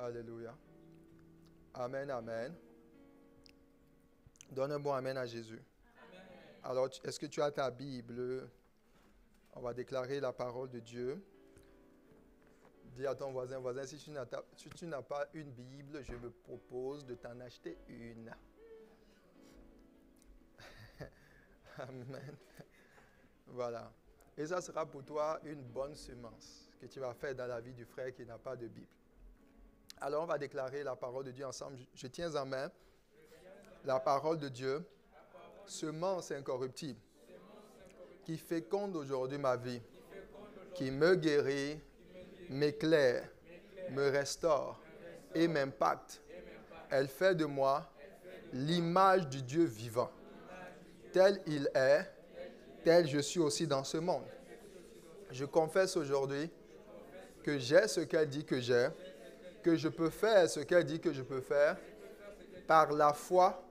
Alléluia. Amen, amen. Donne un bon amen à Jésus. Amen. Alors, est-ce que tu as ta Bible? On va déclarer la parole de Dieu. Dis à ton voisin, si tu n'as pas une Bible, je me propose de t'en acheter une. Amen. Voilà. Et ça sera pour toi une bonne semence que tu vas faire dans la vie du frère qui n'a pas de Bible. Alors, on va déclarer la parole de Dieu ensemble. Je tiens en main la parole de Dieu, semence incorruptible, qui féconde aujourd'hui ma vie, qui me guérit, m'éclaire, me restaure et m'impacte. Elle fait de moi l'image du Dieu vivant. Tel il est, tel je suis aussi dans ce monde. Je confesse aujourd'hui que j'ai ce qu'elle dit que j'ai, que je peux faire ce qu'elle dit que je peux faire par la foi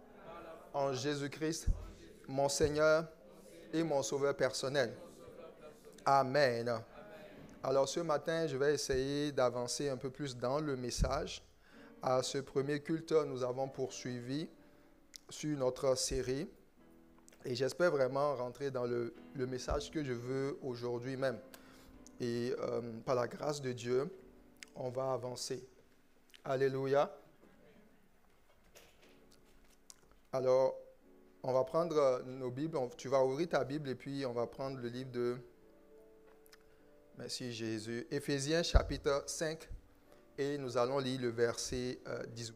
en Jésus-Christ, mon Seigneur et mon Sauveur personnel. Amen. Alors ce matin, je vais essayer d'avancer un peu plus dans le message. À ce premier culte, nous avons poursuivi sur notre série. Et j'espère vraiment rentrer dans le message que je veux aujourd'hui même. Et par la grâce de Dieu, on va avancer. Alléluia. Alors, on va prendre nos Bibles. Tu vas ouvrir ta Bible et puis on va prendre le livre de... Merci Jésus. Éphésiens chapitre 5 et nous allons lire le verset 18.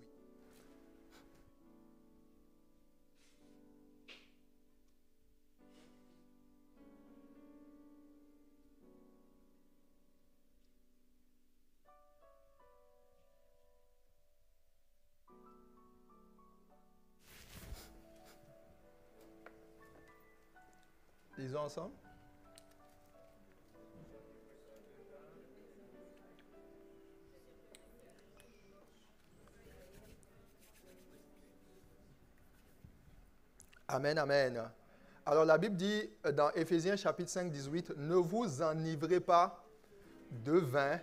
Lisons ensemble. Amen, amen. Alors la Bible dit dans Éphésiens chapitre 5, 18, « Ne vous enivrez pas de vin. »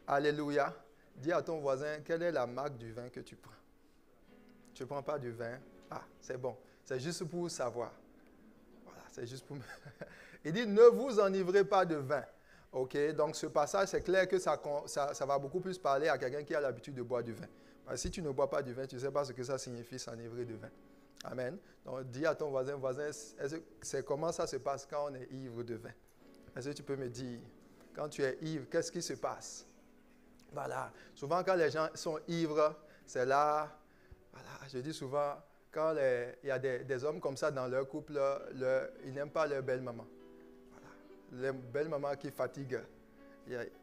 Alléluia. Dis à ton voisin, quelle est la marque du vin que tu prends? Tu ne prends pas du vin? Ah, c'est bon. C'est juste pour savoir. Voilà, c'est juste pour... Il dit, ne vous enivrez pas de vin. OK, donc ce passage, c'est clair que ça va beaucoup plus parler à quelqu'un qui a l'habitude de boire du vin. Parce que si tu ne bois pas du vin, tu ne sais pas ce que ça signifie s'enivrer de vin. Amen. Donc, dis à ton voisin, c'est comment ça se passe quand on est ivre de vin? Est-ce que tu peux me dire, quand tu es ivre, qu'est-ce qui se passe? Voilà. Souvent, quand les gens sont ivres, c'est là, voilà, je dis souvent, quand il y a des hommes comme ça dans leur couple, ils n'aiment pas leur belle-maman. Voilà. Les belles-mamans qui fatiguent.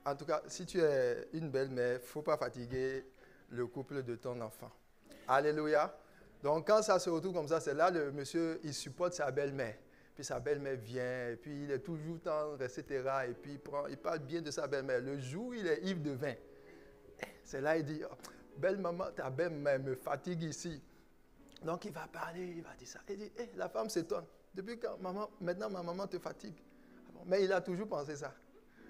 En tout cas, si tu es une belle-mère, il ne faut pas fatiguer le couple de ton enfant. Alléluia. Donc, quand ça se retrouve comme ça, c'est là le monsieur, il supporte sa belle-mère. Puis sa belle-mère vient, et puis il est toujours tendre, etc. Et puis il parle bien de sa belle-mère. Le jour où il est ivre de vin, c'est là il dit, oh, belle-maman, ta belle-mère me fatigue ici. Donc, il va parler, il va dire ça. Il dit, hey, la femme s'étonne. Depuis quand maintenant ma maman te fatigue? Mais il a toujours pensé ça.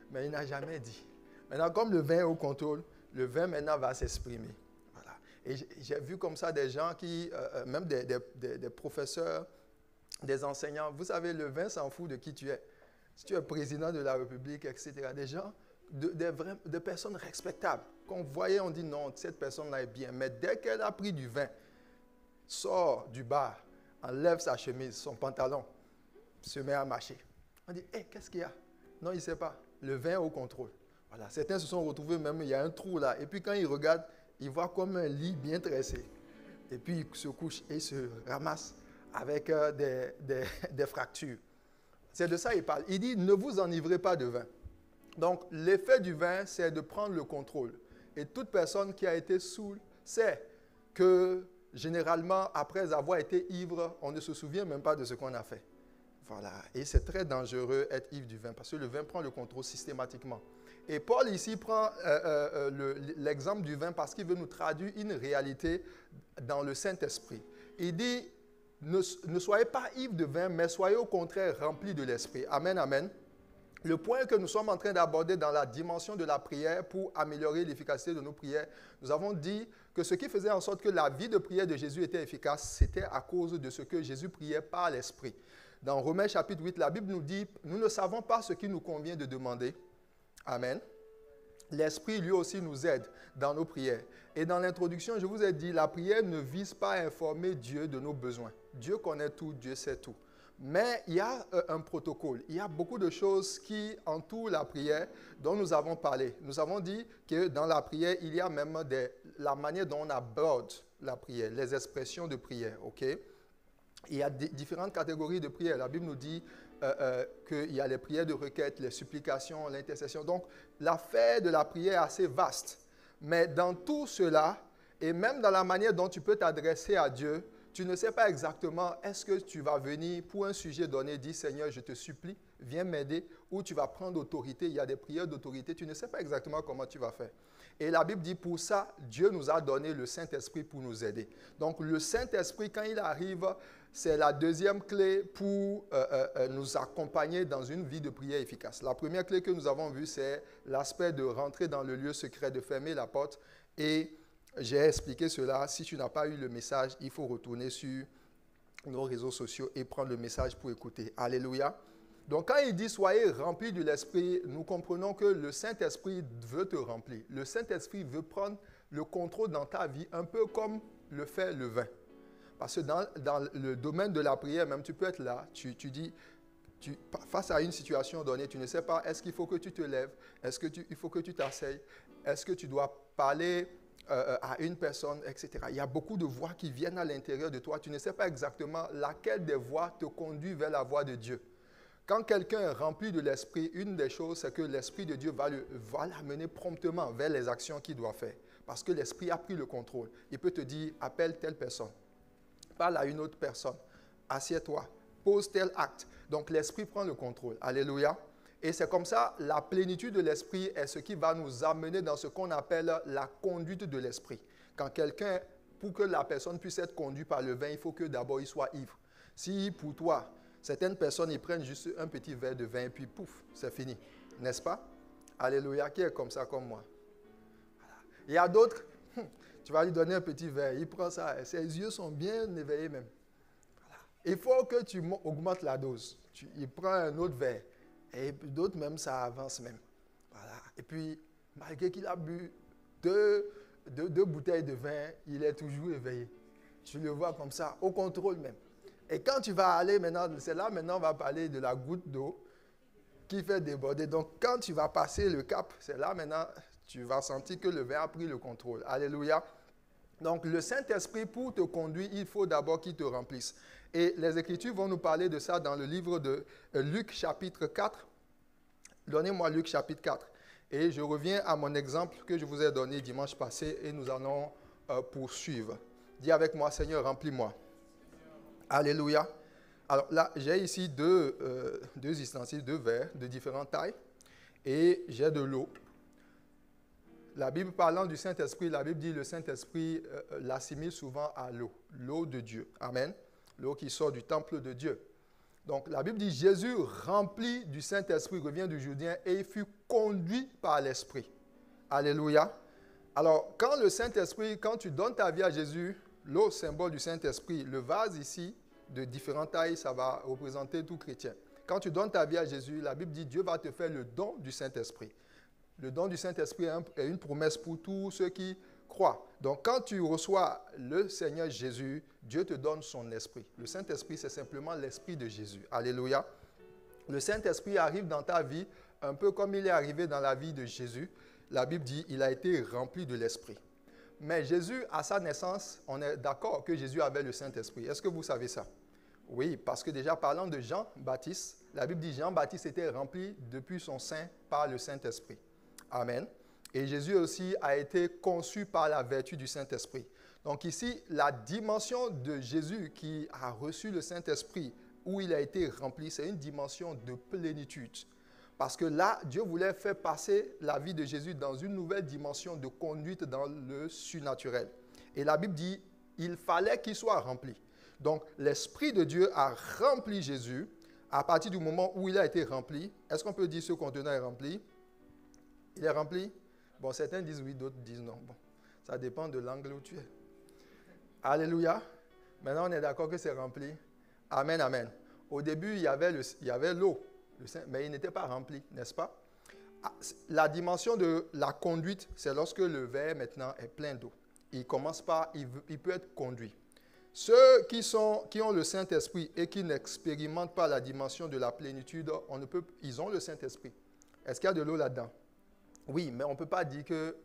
Mais il n'a jamais dit. Maintenant, comme le vin est au contrôle, le vin maintenant va s'exprimer. Voilà. Et j'ai vu comme ça des gens qui, même des professeurs, des enseignants, vous savez, le vin s'en fout de qui tu es. Si tu es président de la République, etc., des gens, des personnes respectables, qu'on voyait, on dit non, cette personne-là est bien. Mais dès qu'elle a pris du vin, sort du bar, enlève sa chemise, son pantalon, se met à marcher. On dit, hey, qu'est-ce qu'il y a? Non, il ne sait pas. Le vin est au contrôle. Voilà. Certains se sont retrouvés même, il y a un trou là. Et puis quand ils regardent, ils voient comme un lit bien tressé. Et puis ils se couchent et se ramassent avec des fractures. C'est de ça qu'il parle. Il dit, ne vous enivrez pas de vin. Donc, l'effet du vin, c'est de prendre le contrôle. Et toute personne qui a été saoule sait que, généralement, après avoir été ivre, on ne se souvient même pas de ce qu'on a fait. Voilà. Et c'est très dangereux être ivre du vin, parce que le vin prend le contrôle systématiquement. Et Paul, ici, prend l'exemple du vin parce qu'il veut nous traduire une réalité dans le Saint-Esprit. Il dit, ne soyez pas ivres de vin, mais soyez au contraire remplis de l'Esprit. Amen, amen. Le point que nous sommes en train d'aborder dans la dimension de la prière pour améliorer l'efficacité de nos prières, nous avons dit que ce qui faisait en sorte que la vie de prière de Jésus était efficace, c'était à cause de ce que Jésus priait par l'Esprit. Dans Romains chapitre 8, la Bible nous dit, nous ne savons pas ce qu'il nous convient de demander. Amen. L'Esprit, lui aussi, nous aide dans nos prières. Et dans l'introduction, je vous ai dit, la prière ne vise pas à informer Dieu de nos besoins. Dieu connaît tout, Dieu sait tout. Mais il y a un protocole. Il y a beaucoup de choses qui entourent la prière dont nous avons parlé. Nous avons dit que dans la prière, il y a même la manière dont on aborde la prière, les expressions de prière. Okay? Il y a différentes catégories de prières. La Bible nous dit qu'il y a les prières de requête, les supplications, l'intercession. Donc, l'affaire de la prière est assez vaste. Mais dans tout cela, et même dans la manière dont tu peux t'adresser à Dieu, tu ne sais pas exactement est-ce que tu vas venir pour un sujet donné, dire Seigneur, je te supplie, viens m'aider, ou tu vas prendre autorité. Il y a des prières d'autorité, tu ne sais pas exactement comment tu vas faire. Et la Bible dit pour ça, Dieu nous a donné le Saint-Esprit pour nous aider. Donc le Saint-Esprit, quand il arrive, c'est la deuxième clé pour nous accompagner dans une vie de prière efficace. La première clé que nous avons vue, c'est l'aspect de rentrer dans le lieu secret, de fermer la porte. Et j'ai expliqué cela. Si tu n'as pas eu le message, il faut retourner sur nos réseaux sociaux et prendre le message pour écouter. Alléluia. Donc quand il dit « Soyez remplis de l'Esprit », nous comprenons que le Saint-Esprit veut te remplir. Le Saint-Esprit veut prendre le contrôle dans ta vie, un peu comme le fait le vin. Parce que dans le domaine de la prière, même tu peux être là, tu dis, face à une situation donnée, tu ne sais pas, est-ce qu'il faut que tu te lèves, est-ce qu'il faut que tu t'asseyes, est-ce que tu dois parler à une personne, etc. Il y a beaucoup de voix qui viennent à l'intérieur de toi. Tu ne sais pas exactement laquelle des voix te conduit vers la voix de Dieu. Quand quelqu'un est rempli de l'Esprit, une des choses, c'est que l'Esprit de Dieu va l'amener promptement vers les actions qu'il doit faire. Parce que l'Esprit a pris le contrôle. Il peut te dire, appelle telle personne, parle à une autre personne, assieds-toi, pose tel acte. Donc l'Esprit prend le contrôle. Alléluia. Et c'est comme ça, la plénitude de l'Esprit est ce qui va nous amener dans ce qu'on appelle la conduite de l'Esprit. Quand quelqu'un, pour que la personne puisse être conduite par le vin, il faut que d'abord il soit ivre. Si pour toi, certaines personnes, ils prennent juste un petit verre de vin et puis pouf, c'est fini. N'est-ce pas? Alléluia, qui est comme ça comme moi. Voilà. Il y a d'autres, tu vas lui donner un petit verre, il prend ça, ses yeux sont bien éveillés même. Voilà. Il faut que tu augmentes la dose. Il prend un autre verre. Et d'autres même, ça avance même. Voilà. Et puis, malgré qu'il a bu deux bouteilles de vin, il est toujours éveillé. Tu le vois comme ça, au contrôle même. Et quand tu vas aller maintenant, c'est là maintenant on va parler de la goutte d'eau qui fait déborder. Donc, quand tu vas passer le cap, c'est là maintenant, tu vas sentir que le vin a pris le contrôle. Alléluia. Donc, le Saint-Esprit, pour te conduire, il faut d'abord qu'il te remplisse. Et les Écritures vont nous parler de ça dans le livre de Luc chapitre 4. Donnez-moi Luc chapitre 4. Et je reviens à mon exemple que je vous ai donné dimanche passé et nous allons poursuivre. Dis avec moi, Seigneur, remplis-moi. Alléluia. Alors là, j'ai ici deux ustensiles, deux verres de différentes tailles et j'ai de l'eau. La Bible parlant du Saint-Esprit, la Bible dit que le Saint-Esprit l'assimile souvent à l'eau, l'eau de Dieu. Amen. L'eau qui sort du temple de Dieu. Donc la Bible dit Jésus rempli du Saint-Esprit revient du Jourdain et il fut conduit par l'Esprit. Alléluia. Alors quand le Saint-Esprit, quand tu donnes ta vie à Jésus, l'eau, symbole du Saint-Esprit, le vase ici, de différentes tailles, ça va représenter tout chrétien. Quand tu donnes ta vie à Jésus, la Bible dit Dieu va te faire le don du Saint-Esprit. Le don du Saint-Esprit est une promesse pour tous ceux qui croient. Donc, quand tu reçois le Seigneur Jésus, Dieu te donne son esprit. Le Saint-Esprit, c'est simplement l'esprit de Jésus. Alléluia. Le Saint-Esprit arrive dans ta vie un peu comme il est arrivé dans la vie de Jésus. La Bible dit il a été rempli de l'esprit. Mais Jésus, à sa naissance, on est d'accord que Jésus avait le Saint-Esprit. Est-ce que vous savez ça? Oui, parce que déjà parlant de Jean-Baptiste, la Bible dit Jean-Baptiste était rempli depuis son sein par le Saint-Esprit. Amen. Et Jésus aussi a été conçu par la vertu du Saint-Esprit. Donc ici, la dimension de Jésus qui a reçu le Saint-Esprit, où il a été rempli, c'est une dimension de plénitude. Parce que là, Dieu voulait faire passer la vie de Jésus dans une nouvelle dimension de conduite dans le surnaturel. Et la Bible dit, il fallait qu'il soit rempli. Donc, l'Esprit de Dieu a rempli Jésus à partir du moment où il a été rempli, est-ce qu'on peut dire ce contenant est rempli? Il est rempli? Bon, certains disent oui, d'autres disent non. Bon, ça dépend de l'angle où tu es. Alléluia. Maintenant, on est d'accord que c'est rempli. Amen, amen. Au début, il y avait l'eau, mais il n'était pas rempli, n'est-ce pas? La dimension de la conduite, c'est lorsque le verre maintenant est plein d'eau. Il peut être conduit. Ceux qui ont le Saint-Esprit et qui n'expérimentent pas la dimension de la plénitude, ils ont le Saint-Esprit. Est-ce qu'il y a de l'eau là-dedans? Oui, mais on ne peut pas dire que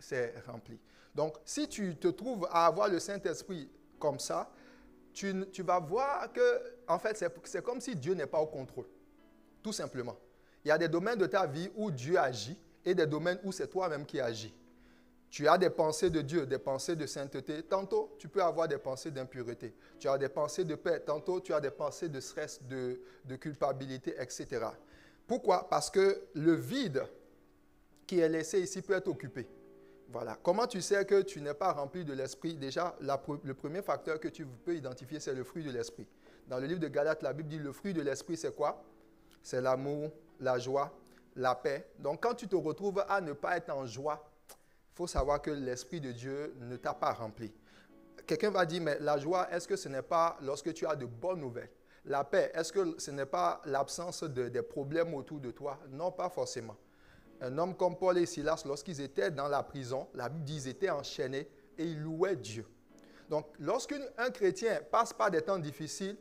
c'est rempli. Donc, si tu te trouves à avoir le Saint-Esprit comme ça, tu vas voir que, en fait, c'est comme si Dieu n'est pas au contrôle. Tout simplement. Il y a des domaines de ta vie où Dieu agit et des domaines où c'est toi-même qui agis. Tu as des pensées de Dieu, des pensées de sainteté. Tantôt, tu peux avoir des pensées d'impureté. Tu as des pensées de paix. Tantôt, tu as des pensées de stress, de culpabilité, etc. Pourquoi? Parce que le vide qui est laissé ici peut être occupé. Voilà. Comment tu sais que tu n'es pas rempli de l'esprit? Déjà, le premier facteur que tu peux identifier, c'est le fruit de l'esprit. Dans le livre de Galates, la Bible dit le fruit de l'esprit, c'est quoi? C'est l'amour, la joie, la paix. Donc, quand tu te retrouves à ne pas être en joie, il faut savoir que l'Esprit de Dieu ne t'a pas rempli. Quelqu'un va dire, mais la joie, est-ce que ce n'est pas lorsque tu as de bonnes nouvelles? La paix, est-ce que ce n'est pas l'absence des problèmes autour de toi? Non, pas forcément. Un homme comme Paul et Silas, lorsqu'ils étaient dans la prison, la Bible dit qu'ils étaient enchaînés et ils louaient Dieu. Donc, lorsqu'un chrétien passe par des temps difficiles,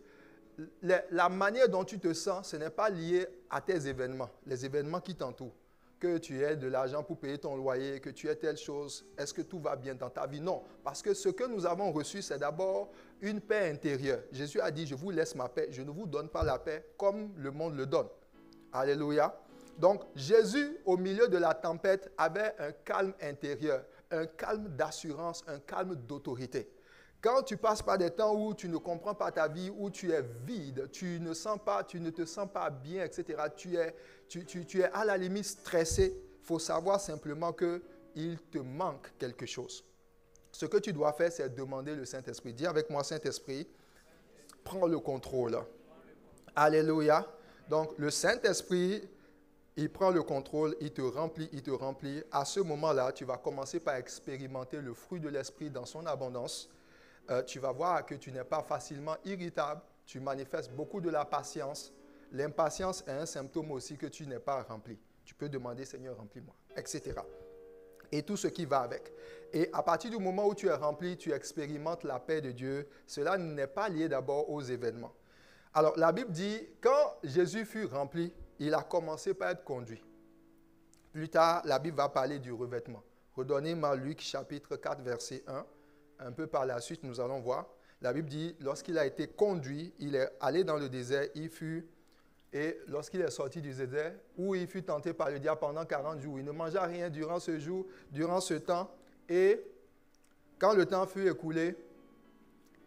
la manière dont tu te sens, ce n'est pas lié à tes événements, les événements qui t'entourent. Que tu aies de l'argent pour payer ton loyer, que tu aies telle chose, est-ce que tout va bien dans ta vie? Non, parce que ce que nous avons reçu, c'est d'abord une paix intérieure. Jésus a dit, je vous laisse ma paix, je ne vous donne pas la paix comme le monde le donne. Alléluia. Donc, Jésus, au milieu de la tempête, avait un calme intérieur, un calme d'assurance, un calme d'autorité. Quand tu passes par des temps où tu ne comprends pas ta vie, où tu es vide, tu ne te sens pas bien, etc., tu es à la limite stressé, il faut savoir simplement qu'il te manque quelque chose. Ce que tu dois faire, c'est demander le Saint-Esprit. Dis avec moi, Saint-Esprit, prends le contrôle. Alléluia. Donc, le Saint-Esprit, il prend le contrôle, il te remplit, il te remplit. À ce moment-là, tu vas commencer par expérimenter le fruit de l'Esprit dans son abondance. Tu vas voir que tu n'es pas facilement irritable, tu manifestes beaucoup de la patience. L'impatience est un symptôme aussi que tu n'es pas rempli. Tu peux demander, Seigneur, remplis-moi, etc. Et tout ce qui va avec. Et à partir du moment où tu es rempli, tu expérimentes la paix de Dieu. Cela n'est pas lié d'abord aux événements. Alors, la Bible dit, quand Jésus fut rempli, il a commencé par être conduit. Plus tard, la Bible va parler du revêtement. Redonnez-moi Luc chapitre 4, verset 1. Un peu par la suite, nous allons voir. La Bible dit, lorsqu'il a été conduit, il est allé dans le désert, et lorsqu'il est sorti du désert, où il fut tenté par le diable pendant 40 jours, il ne mangea rien durant ce temps, et quand le temps fut écoulé,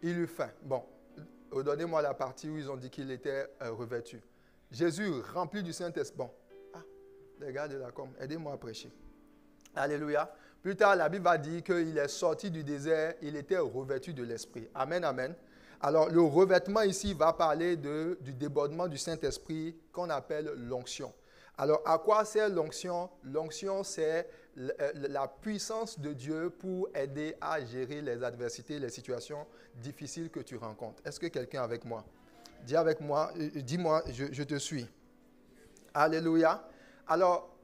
il eut faim. Bon, donnez-moi la partie où ils ont dit qu'il était revêtu. Jésus rempli du Saint-Esprit. Bon, les gars de la com, aidez-moi à prêcher. Alléluia. Plus tard, la Bible va dire qu'il est sorti du désert, il était revêtu de l'Esprit. Amen, amen. Alors, le revêtement ici va parler du débordement du Saint-Esprit qu'on appelle l'onction. Alors, à quoi sert l'onction? L'onction, c'est la puissance de Dieu pour aider à gérer les adversités, les situations difficiles que tu rencontres. Est-ce que quelqu'un est avec moi? Dis avec moi, dis-moi, je te suis. Alléluia. Alors,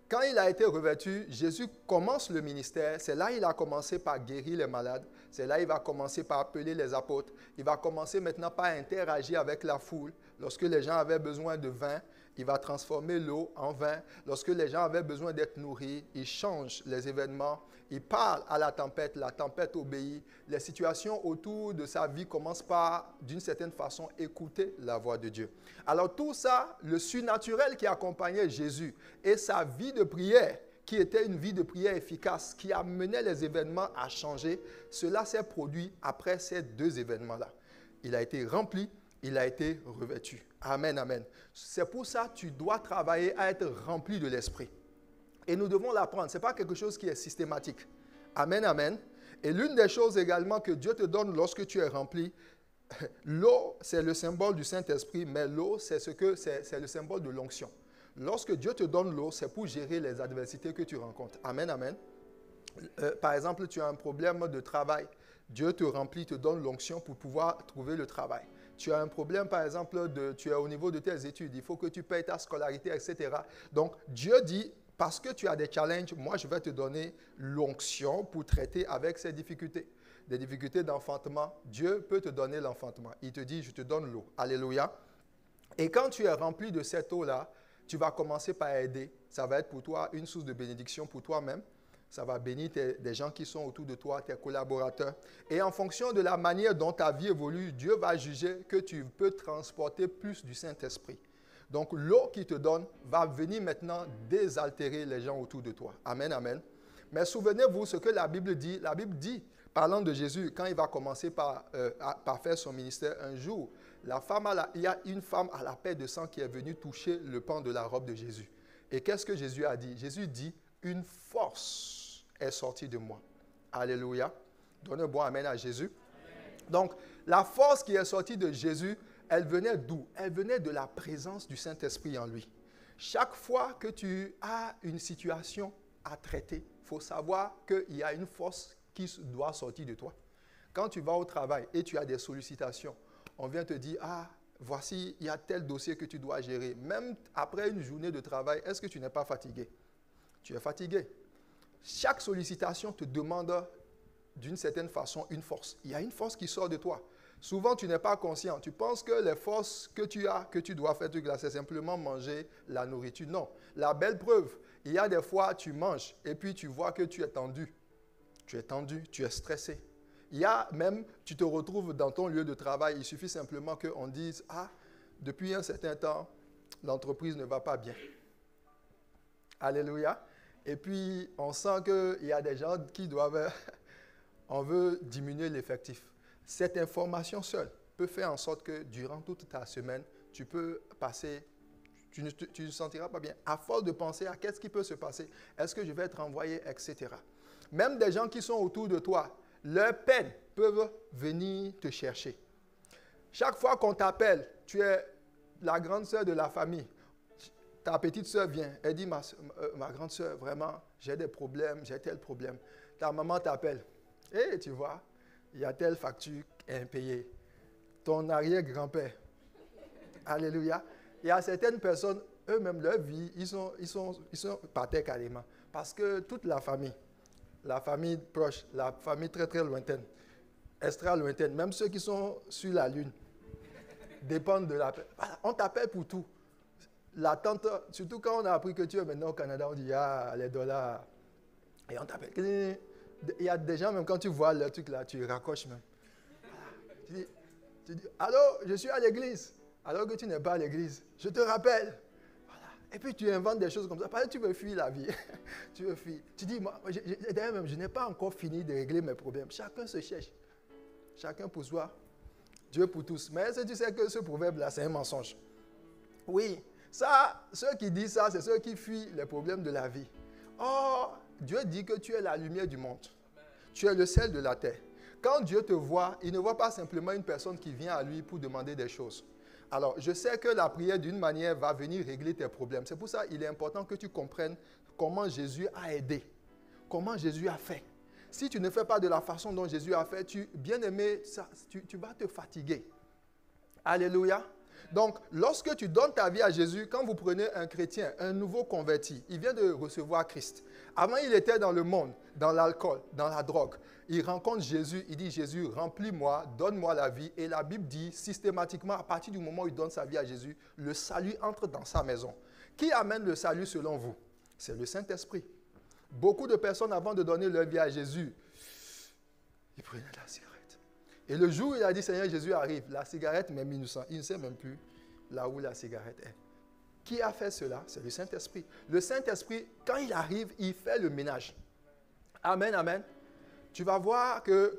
quand il a été revêtu, Jésus commence le ministère. C'est là qu'il a commencé par guérir les malades. C'est là qu'il va commencer par appeler les apôtres. Il va commencer maintenant par interagir avec la foule. Lorsque les gens avaient besoin de vin, il va transformer l'eau en vin. Lorsque les gens avaient besoin d'être nourris, il change les événements. Il parle à la tempête obéit. Les situations autour de sa vie commencent par, d'une certaine façon, écouter la voix de Dieu. Alors tout ça, le surnaturel qui accompagnait Jésus et sa vie de prière, qui était une vie de prière efficace, qui amenait les événements à changer, cela s'est produit après ces deux événements-là. Il a été rempli, il a été revêtu. Amen, amen. C'est pour ça que tu dois travailler à être rempli de l'Esprit. Et nous devons l'apprendre. Ce n'est pas quelque chose qui est systématique. Amen, amen. Et l'une des choses également que Dieu te donne lorsque tu es rempli, L'eau, c'est le symbole du Saint-Esprit, mais l'eau, c'est le symbole de l'onction. Lorsque Dieu te donne l'eau, c'est pour gérer les adversités que tu rencontres. Amen, amen. Par exemple, tu as un problème de travail. Dieu te remplit, te donne l'onction pour pouvoir trouver le travail. Tu as un problème, par exemple, tu es au niveau de tes études. Il faut que tu payes ta scolarité, etc. Donc, Dieu dit, parce que tu as des challenges, moi, je vais te donner l'onction pour traiter avec ces difficultés. Des difficultés d'enfantement, Dieu peut te donner l'enfantement. Il te dit, je te donne l'eau. Alléluia. Et quand tu es rempli de cette eau-là, tu vas commencer par aider. Ça va être pour toi une source de bénédiction pour toi-même. Ça va bénir des gens qui sont autour de toi, tes collaborateurs. Et en fonction de la manière dont ta vie évolue, Dieu va juger que tu peux transporter plus du Saint-Esprit. Donc, l'eau qu'il te donne va venir maintenant désaltérer les gens autour de toi. Amen, amen. Mais souvenez-vous ce que la Bible dit. La Bible dit, parlant de Jésus, quand il va commencer par faire son ministère, un jour, il y a une femme à la paix de sang qui est venue toucher le pan de la robe de Jésus. Et qu'est-ce que Jésus a dit? Jésus dit, une force est sortie de moi. Alléluia. Donnez un bon amen à Jésus. Donc, la force qui est sortie de Jésus, elle venait d'où? Elle venait de la présence du Saint-Esprit en lui. Chaque fois que tu as une situation à traiter, il faut savoir qu'il y a une force qui doit sortir de toi. Quand tu vas au travail et tu as des sollicitations, on vient te dire, voici, il y a tel dossier que tu dois gérer. Même après une journée de travail, est-ce que tu n'es pas fatigué? Tu es fatigué. Chaque sollicitation te demande d'une certaine façon une force. Il y a une force qui sort de toi. Souvent, tu n'es pas conscient. Tu penses que les forces que tu as, que tu dois faire, c'est simplement manger la nourriture. Non. La belle preuve, il y a des fois, tu manges et puis tu vois que tu es tendu. Tu es tendu, tu es stressé. Il y a même, tu te retrouves dans ton lieu de travail, il suffit simplement qu'on dise, depuis un certain temps, l'entreprise ne va pas bien. Alléluia. Et puis, on sent qu'il y a des gens qui doivent, on veut diminuer l'effectif. Cette information seule peut faire en sorte que durant toute ta semaine, tu peux passer, tu ne te sentiras pas bien. À force de penser à qu'est-ce qui peut se passer, est-ce que je vais être envoyé, etc. Même des gens qui sont autour de toi, leurs peines peuvent venir te chercher. Chaque fois qu'on t'appelle, tu es la grande sœur de la famille. Ta petite sœur vient, elle dit, ma grande sœur, vraiment, j'ai des problèmes, j'ai tel problème. Ta maman t'appelle. Et tu vois, il y a telle facture impayée. Ton arrière-grand-père. Alléluia. Il y a certaines personnes, eux-mêmes, leur vie, ils sont par terre carrément. Parce que toute la famille proche, la famille très très lointaine, extra lointaine, même ceux qui sont sur la lune, dépendent de l'appel. Voilà, on t'appelle pour tout. L'attente, surtout quand on a appris que tu es maintenant au Canada, on dit, les dollars. Et on t'appelle. Il y a des gens, même quand tu vois le truc là, tu raccroches même. Voilà. Tu dis, allô, je suis à l'église. Alors que tu n'es pas à l'église. Je te rappelle. Voilà. Et puis tu inventes des choses comme ça. Parce que tu veux fuir la vie. Tu veux fuir. Tu dis, moi, d'ailleurs même, je n'ai pas encore fini de régler mes problèmes. Chacun se cherche. Chacun pour soi. Dieu pour tous. Mais est-ce que tu sais que ce proverbe-là, c'est un mensonge? Oui. Ça, ceux qui disent ça, c'est ceux qui fuient les problèmes de la vie. Or, Dieu dit que tu es la lumière du monde. Tu es le sel de la terre. Quand Dieu te voit, il ne voit pas simplement une personne qui vient à lui pour demander des choses. Alors, je sais que la prière, d'une manière, va venir régler tes problèmes. C'est pour ça qu'il est important que tu comprennes comment Jésus a aidé, comment Jésus a fait. Si tu ne fais pas de la façon dont Jésus a fait, bien-aimé, tu vas te fatiguer. Alléluia. Donc, lorsque tu donnes ta vie à Jésus, quand vous prenez un chrétien, un nouveau converti, il vient de recevoir Christ. Avant, il était dans le monde, dans l'alcool, dans la drogue. Il rencontre Jésus, il dit, Jésus, remplis-moi, donne-moi la vie. Et la Bible dit systématiquement, à partir du moment où il donne sa vie à Jésus, le salut entre dans sa maison. Qui amène le salut selon vous? C'est le Saint-Esprit. Beaucoup de personnes, avant de donner leur vie à Jésus, ils prenaient la cigarette. Et le jour où il a dit, Seigneur Jésus arrive, la cigarette met minuit, il ne sait même plus là où la cigarette est. Qui a fait cela? C'est le Saint-Esprit. Le Saint-Esprit, quand il arrive, il fait le ménage. Amen, amen. Tu vas voir que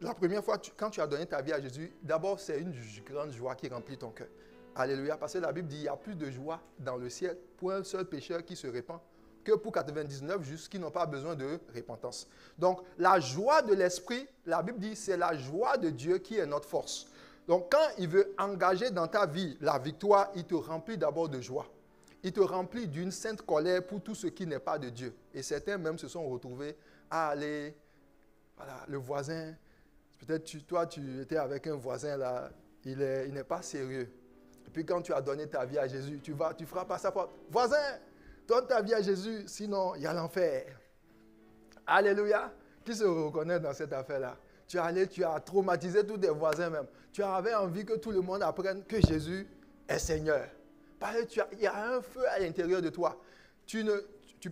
la première fois, quand tu as donné ta vie à Jésus, d'abord, c'est une grande joie qui remplit ton cœur. Alléluia. Parce que la Bible dit, il y a plus de joie dans le ciel pour un seul pécheur qui se répand que pour 99 justes qui n'ont pas besoin de repentance. Donc, la joie de l'Esprit, la Bible dit, c'est la joie de Dieu qui est notre force. Donc, quand il veut engager dans ta vie la victoire, il te remplit d'abord de joie. Il te remplit d'une sainte colère pour tout ce qui n'est pas de Dieu. Et certains même se sont retrouvés à aller, voilà, le voisin, peut-être toi, tu étais avec un voisin là, il n'est pas sérieux. Et puis quand tu as donné ta vie à Jésus, tu frappes à sa porte. Voisin, donne ta vie à Jésus, sinon il y a l'enfer. Alléluia. Qui se reconnaît dans cette affaire-là? Tu es allé, tu as traumatisé tous tes voisins même. Tu avais envie que tout le monde apprenne que Jésus est Seigneur. Parce que il y a un feu à l'intérieur de toi. Tu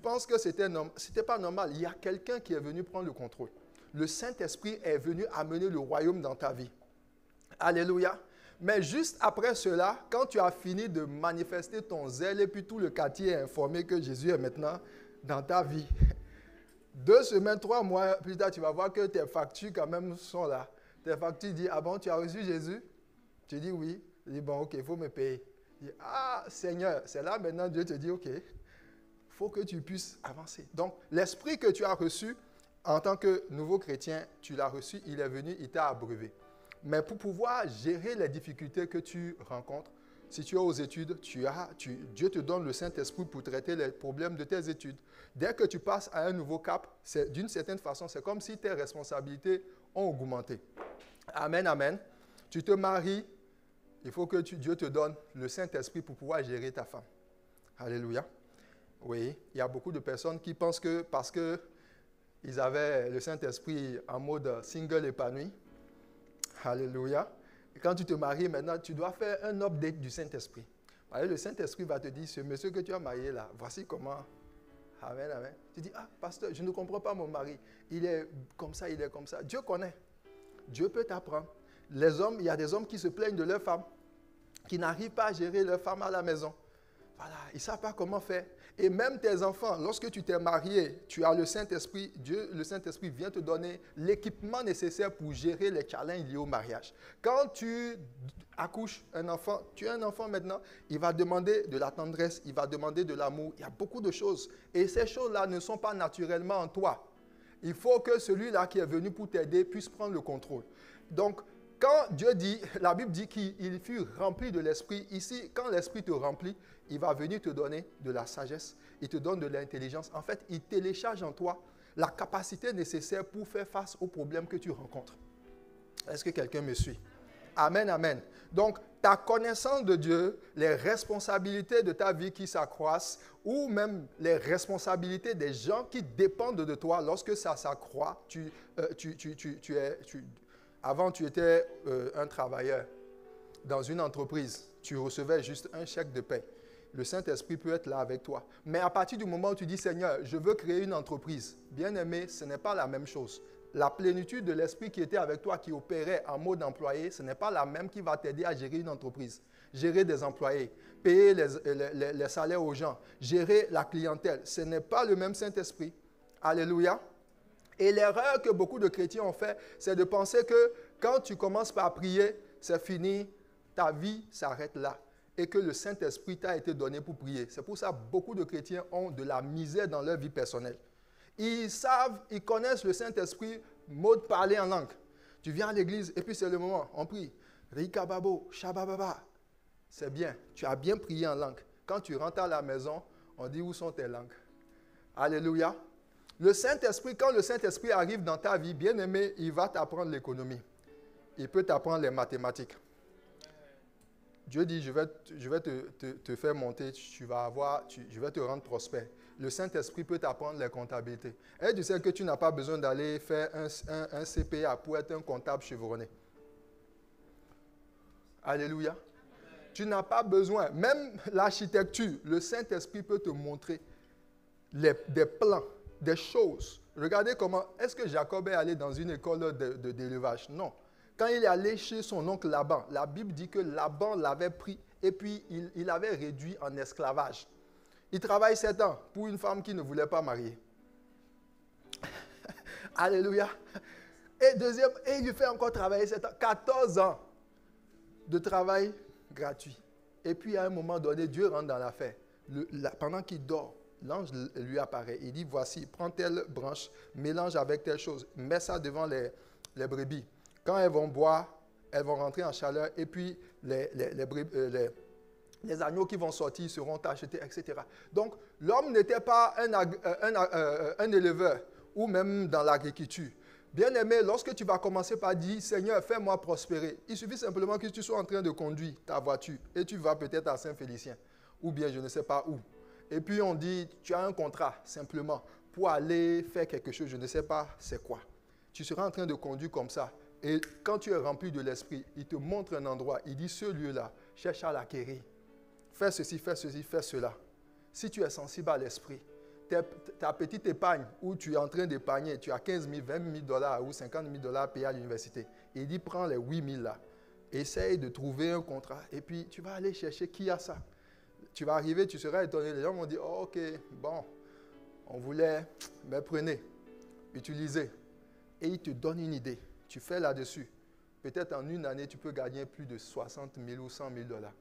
penses que c'était pas normal. Il y a quelqu'un qui est venu prendre le contrôle. Le Saint-Esprit est venu amener le royaume dans ta vie. Alléluia. Mais juste après cela, quand tu as fini de manifester ton zèle et puis tout le quartier est informé que Jésus est maintenant dans ta vie, 2 semaines, 3 mois plus tard, tu vas voir que tes factures quand même sont là. Tes factures disent, ah bon, tu as reçu Jésus? Tu dis oui. Tu dis, bon, ok, il faut me payer. Tu dis, ah Seigneur, c'est là maintenant Dieu te dit, ok, il faut que tu puisses avancer. Donc, l'esprit que tu as reçu en tant que nouveau chrétien, tu l'as reçu, il est venu, il t'a abreuvé. Mais pour pouvoir gérer les difficultés que tu rencontres, si tu es aux études, Dieu te donne le Saint-Esprit pour traiter les problèmes de tes études. Dès que tu passes à un nouveau cap, d'une certaine façon, c'est comme si tes responsabilités ont augmenté. Amen, amen. Tu te maries, il faut que Dieu te donne le Saint-Esprit pour pouvoir gérer ta femme. Alléluia. Oui, il y a beaucoup de personnes qui pensent que parce qu'ils avaient le Saint-Esprit en mode single épanoui, alléluia. Et quand tu te maries maintenant, tu dois faire un update du Saint-Esprit. Le Saint-Esprit va te dire, ce monsieur que tu as marié là, voici comment. Amen, amen. Tu dis, ah, pasteur, je ne comprends pas mon mari. Il est comme ça, il est comme ça. Dieu connaît. Dieu peut t'apprendre. Les hommes, il y a des hommes qui se plaignent de leur femme, qui n'arrivent pas à gérer leur femme à la maison. Voilà, ils ne savent pas comment faire. Et même tes enfants, lorsque tu t'es marié, tu as le Saint-Esprit, Dieu, le Saint-Esprit vient te donner l'équipement nécessaire pour gérer les challenges liés au mariage. Quand tu accouches un enfant, tu as un enfant maintenant, il va demander de la tendresse, il va demander de l'amour, il y a beaucoup de choses. Et ces choses-là ne sont pas naturellement en toi. Il faut que celui-là qui est venu pour t'aider puisse prendre le contrôle. Donc, quand Dieu dit, la Bible dit qu'il fut rempli de l'Esprit, ici, quand l'Esprit te remplit, il va venir te donner de la sagesse, il te donne de l'intelligence. En fait, il télécharge en toi la capacité nécessaire pour faire face aux problèmes que tu rencontres. Est-ce que quelqu'un me suit? Amen, amen. Donc, ta connaissance de Dieu, les responsabilités de ta vie qui s'accroissent, ou même les responsabilités des gens qui dépendent de toi, lorsque ça s'accroît, avant, tu étais un travailleur dans une entreprise. Tu recevais juste un chèque de paie. Le Saint-Esprit peut être là avec toi. Mais à partir du moment où tu dis, Seigneur, je veux créer une entreprise, bien-aimé, ce n'est pas la même chose. La plénitude de l'Esprit qui était avec toi, qui opérait en mode employé, ce n'est pas la même qui va t'aider à gérer une entreprise. Gérer des employés, payer les salaires aux gens, gérer la clientèle. Ce n'est pas le même Saint-Esprit. Alléluia. Et l'erreur que beaucoup de chrétiens ont fait, c'est de penser que quand tu commences par prier, c'est fini, ta vie s'arrête là. Et que le Saint-Esprit t'a été donné pour prier. C'est pour ça que beaucoup de chrétiens ont de la misère dans leur vie personnelle. Ils connaissent le Saint-Esprit, mode parler en langue. Tu viens à l'église et puis c'est le moment, on prie. Rikababo, shabababa. C'est bien, tu as bien prié en langue. Quand tu rentres à la maison, on dit où sont tes langues. Alléluia. Le Saint-Esprit, quand le Saint-Esprit arrive dans ta vie, bien-aimé, il va t'apprendre l'économie. Il peut t'apprendre les mathématiques. Dieu dit, je vais te faire monter, je vais te rendre prospère. Le Saint-Esprit peut t'apprendre les comptabilités. Et tu sais que tu n'as pas besoin d'aller faire un CPA pour être un comptable chevronné. Alléluia. Tu n'as pas besoin. Même l'architecture, le Saint-Esprit peut te montrer des plans, des choses. Regardez comment, est-ce que Jacob est allé dans une école d'élevage? Non. Quand il est allé chez son oncle Laban, la Bible dit que Laban l'avait pris et puis il l'avait réduit en esclavage. Il travaille 7 ans pour une femme qui ne voulait pas marier. Alléluia. Et il lui fait encore travailler 7 ans, 14 ans de travail gratuit. Et puis à un moment donné, Dieu rentre dans l'affaire. Pendant qu'il dort, l'ange lui apparaît. Il dit, voici, prends telle branche, mélange avec telle chose, mets ça devant les brebis. Quand elles vont boire, elles vont rentrer en chaleur et puis les agneaux qui vont sortir seront achetés, etc. Donc, l'homme n'était pas un éleveur ou même dans l'agriculture. Bien-aimé, lorsque tu vas commencer par dire, Seigneur, fais-moi prospérer, il suffit simplement que tu sois en train de conduire ta voiture et tu vas peut-être à Saint-Félicien ou bien je ne sais pas où. Et puis on dit, tu as un contrat simplement pour aller faire quelque chose, je ne sais pas c'est quoi. Tu seras en train de conduire comme ça. Et quand tu es rempli de l'esprit, il te montre un endroit, il dit, ce lieu-là, cherche à l'acquérir. Fais ceci, fais cela. Si tu es sensible à l'esprit, ta petite épargne où tu es en train d'épargner, tu as 15 000, 20 000 dollars ou 50 000 dollars payés à l'université. Il dit, prends les 8 000 là, essaye de trouver un contrat et puis tu vas aller chercher qui a ça. Tu vas arriver, tu seras étonné. Les gens vont dire, oh, ok, bon, on voulait, mais prenez, utilisez. Et il te donne une idée. Tu fais là-dessus. Peut-être en une année, tu peux gagner plus de 60 000 ou 100 000 dollars.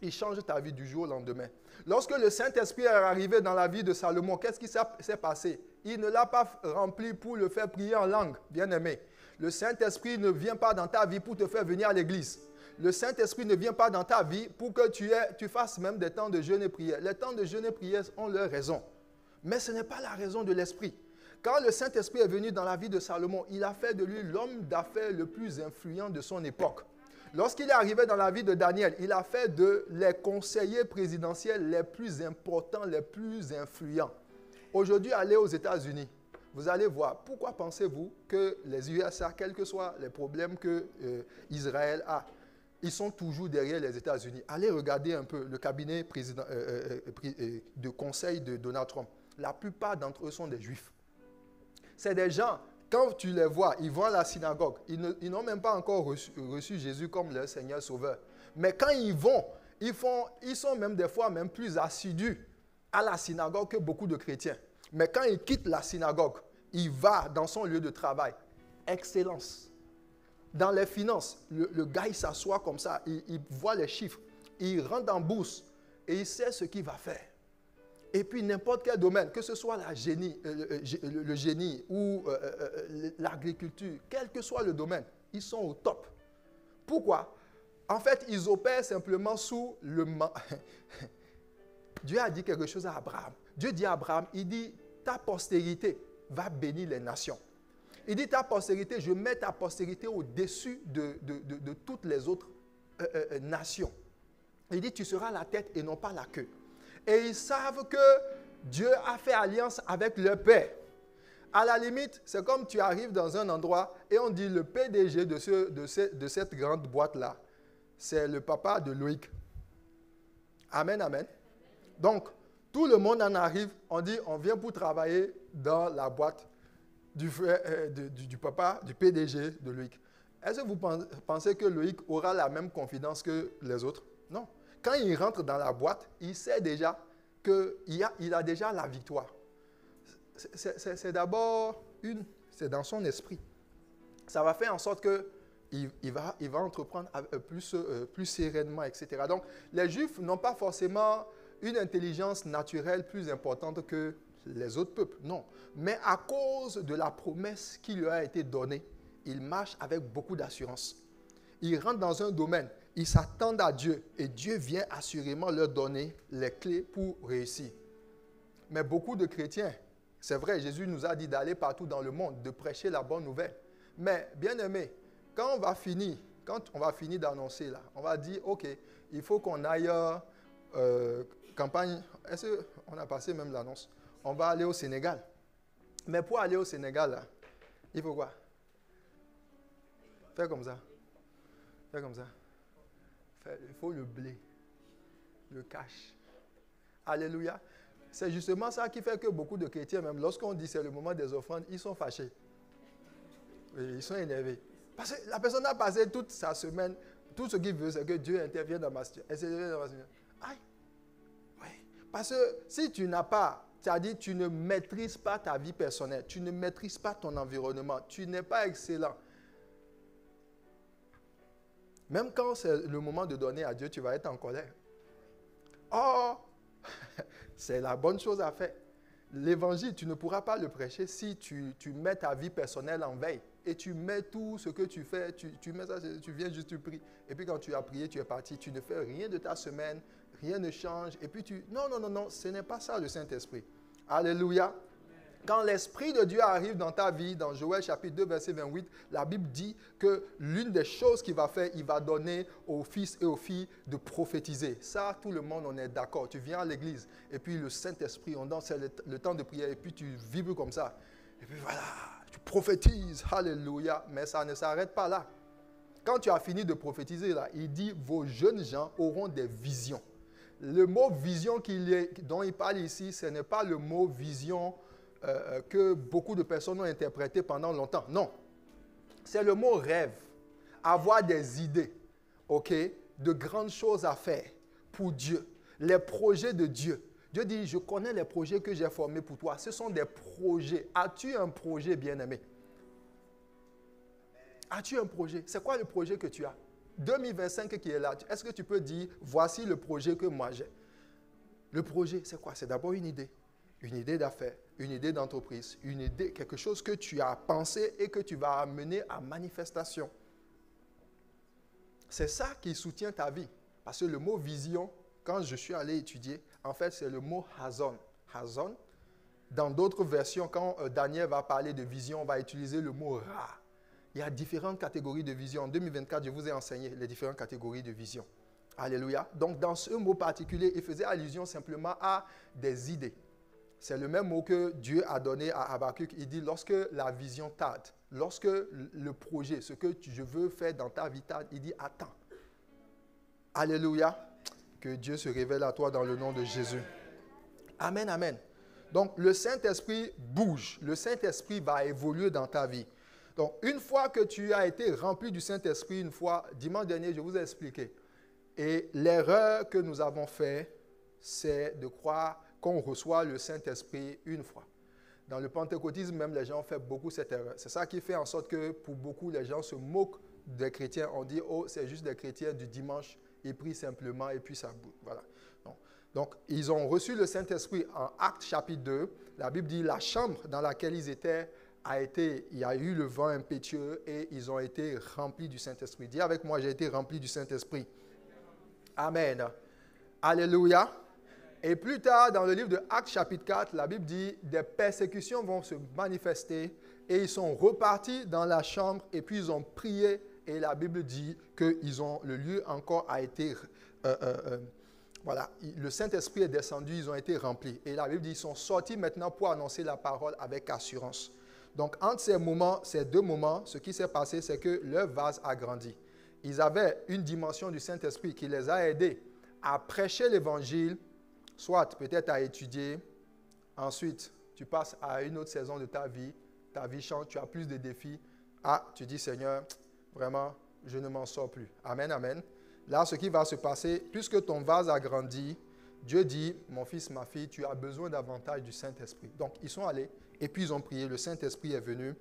Il change ta vie du jour au lendemain. Lorsque le Saint-Esprit est arrivé dans la vie de Salomon, qu'est-ce qui s'est passé? Il ne l'a pas rempli pour le faire prier en langue, bien-aimé. Le Saint-Esprit ne vient pas dans ta vie pour te faire venir à l'église. Le Saint-Esprit ne vient pas dans ta vie pour que tu fasses même des temps de jeûne et prière. Les temps de jeûne et prière ont leur raison. Mais ce n'est pas la raison de l'Esprit. Quand le Saint-Esprit est venu dans la vie de Salomon, il a fait de lui l'homme d'affaires le plus influent de son époque. Lorsqu'il est arrivé dans la vie de Daniel, il a fait de les conseillers présidentiels les plus importants, les plus influents. Aujourd'hui, allez aux États-Unis. Vous allez voir, pourquoi pensez-vous que les USA, quels que soient les problèmes que Israël a, ils sont toujours derrière les États-Unis. Allez regarder un peu le cabinet de conseil de Donald Trump. La plupart d'entre eux sont des Juifs. C'est des gens, quand tu les vois, ils vont à la synagogue. Ils n'ont même pas encore reçu Jésus comme leur Seigneur Sauveur. Mais quand ils vont, ils sont même des fois même plus assidus à la synagogue que beaucoup de chrétiens. Mais quand il quitte la synagogue, il va dans son lieu de travail. Excellence. Dans les finances, le gars, il s'assoit comme ça, il voit les chiffres, il rentre en bourse et il sait ce qu'il va faire. Et puis, n'importe quel domaine, que ce soit le génie ou l'agriculture, quel que soit le domaine, ils sont au top. Pourquoi? En fait, ils opèrent simplement sous le... Dieu a dit quelque chose à Abraham. Dieu dit à Abraham, il dit, ta postérité va bénir les nations. Il dit, ta postérité, je mets ta postérité au-dessus de toutes les autres nations. Il dit, tu seras la tête et non pas la queue. Et ils savent que Dieu a fait alliance avec leur père. À la limite, c'est comme tu arrives dans un endroit et on dit le PDG de cette grande boîte-là, c'est le papa de Loïc. Amen, amen. Donc, tout le monde en arrive, on dit, on vient pour travailler dans la boîte du papa, du PDG de Loïc. Est-ce que vous pensez que Loïc aura la même confidence que les autres? Non. Quand il rentre dans la boîte, il sait déjà qu'il a déjà la victoire. C'est d'abord c'est dans son esprit. Ça va faire en sorte qu'il va entreprendre plus sereinement, etc. Donc, les Juifs n'ont pas forcément une intelligence naturelle plus importante que les autres peuples, non. Mais à cause de la promesse qui leur a été donnée, ils marchent avec beaucoup d'assurance. Ils rentrent dans un domaine, ils s'attendent à Dieu et Dieu vient assurément leur donner les clés pour réussir. Mais beaucoup de chrétiens, c'est vrai, Jésus nous a dit d'aller partout dans le monde, de prêcher la bonne nouvelle. Mais bien aimé, quand on va finir d'annoncer là, on va dire, ok, il faut qu'on aille campagne, est-ce qu'on a passé même l'annonce? On va aller au Sénégal. Mais pour aller au Sénégal, là, il faut quoi? Faire comme ça. Faire comme ça. Il faut le blé, le cash. Alléluia. C'est justement ça qui fait que beaucoup de chrétiens, même lorsqu'on dit c'est le moment des offrandes, ils sont fâchés. Ils sont énervés. Parce que la personne a passé toute sa semaine, tout ce qu'il veut, c'est que Dieu intervienne dans ma situation. Aïe. Oui. Parce que si tu n'as pas, c'est-à-dire tu ne maîtrises pas ta vie personnelle, tu ne maîtrises pas ton environnement, tu n'es pas excellent. Même quand c'est le moment de donner à Dieu, tu vas être en colère. Oh, c'est la bonne chose à faire. L'évangile, tu ne pourras pas le prêcher si tu mets ta vie personnelle en veille. Et tu mets tout ce que tu fais, tu mets ça, tu viens juste, tu pries. Et puis quand tu as prié, tu es parti, tu ne fais rien de ta semaine, rien ne change. Et puis non, ce n'est pas ça le Saint-Esprit. Alléluia. Quand l'Esprit de Dieu arrive dans ta vie, dans Joël chapitre 2, verset 28, la Bible dit que l'une des choses qu'il va faire, il va donner aux fils et aux filles de prophétiser. Ça, tout le monde, on est d'accord. Tu viens à l'église et puis le Saint-Esprit, on danse le temps de prière et puis tu vibres comme ça. Et puis voilà, tu prophétises, alléluia, mais ça ne s'arrête pas là. Quand tu as fini de prophétiser, là, il dit, vos jeunes gens auront des visions. Le mot vision dont il parle ici, ce n'est pas le mot vision que beaucoup de personnes ont interprété pendant longtemps. Non. C'est le mot rêve. Avoir des idées, ok, de grandes choses à faire pour Dieu. Les projets de Dieu. Dieu dit, je connais les projets que j'ai formés pour toi. Ce sont des projets. As-tu un projet, bien-aimé? As-tu un projet? C'est quoi le projet que tu as? 2025 qui est là. Est-ce que tu peux dire, voici le projet que moi j'ai? Le projet, c'est quoi? C'est d'abord une idée d'affaires, une idée d'entreprise, une idée, quelque chose que tu as pensé et que tu vas amener à manifestation. C'est ça qui soutient ta vie. Parce que le mot vision, quand je suis allé étudier, en fait, c'est le mot hazon. Hazon. Dans d'autres versions, quand Daniel va parler de vision, on va utiliser le mot ra. Il y a différentes catégories de vision. En 2024, je vous ai enseigné les différentes catégories de vision. Alléluia. Donc, dans ce mot particulier, il faisait allusion simplement à des idées. C'est le même mot que Dieu a donné à Habakkuk. Il dit, lorsque la vision tarde, lorsque le projet, ce que je veux faire dans ta vie tarde, il dit, attends. Alléluia. Que Dieu se révèle à toi dans le nom de Jésus. Amen, amen. Donc, le Saint-Esprit bouge. Le Saint-Esprit va évoluer dans ta vie. Donc, une fois que tu as été rempli du Saint-Esprit, dimanche dernier, je vous ai expliqué. Et l'erreur que nous avons faite, c'est de croire qu'on reçoit le Saint-Esprit une fois. Dans le pentecôtisme, même, les gens ont fait beaucoup cette erreur. C'est ça qui fait en sorte que, pour beaucoup, les gens se moquent des chrétiens. On dit, oh, c'est juste des chrétiens du dimanche, ils prient simplement et puis ça bouge. Voilà. Donc, ils ont reçu le Saint-Esprit en Actes chapitre 2. La Bible dit, la chambre dans laquelle ils étaient, il y a eu le vent impétueux et ils ont été remplis du Saint-Esprit. Dis avec moi, j'ai été rempli du Saint-Esprit. Amen. Alléluia. Et plus tard, dans le livre de Actes chapitre 4, la Bible dit, des persécutions vont se manifester et ils sont repartis dans la chambre et puis ils ont prié et la Bible dit que le lieu encore a été... voilà, le Saint-Esprit est descendu, ils ont été remplis. Et la Bible dit, ils sont sortis maintenant pour annoncer la parole avec assurance. Donc, entre ces deux moments, ce qui s'est passé, c'est que leur vase a grandi. Ils avaient une dimension du Saint-Esprit qui les a aidés à prêcher l'Évangile, soit peut-être à étudier. Ensuite, tu passes à une autre saison de ta vie change, tu as plus de défis. Ah, tu dis, Seigneur, vraiment, je ne m'en sors plus. Amen, amen. Là, ce qui va se passer, puisque ton vase a grandi, Dieu dit, mon fils, ma fille, tu as besoin davantage du Saint-Esprit. Donc, ils sont allés et puis ils ont prié. Le Saint-Esprit est venu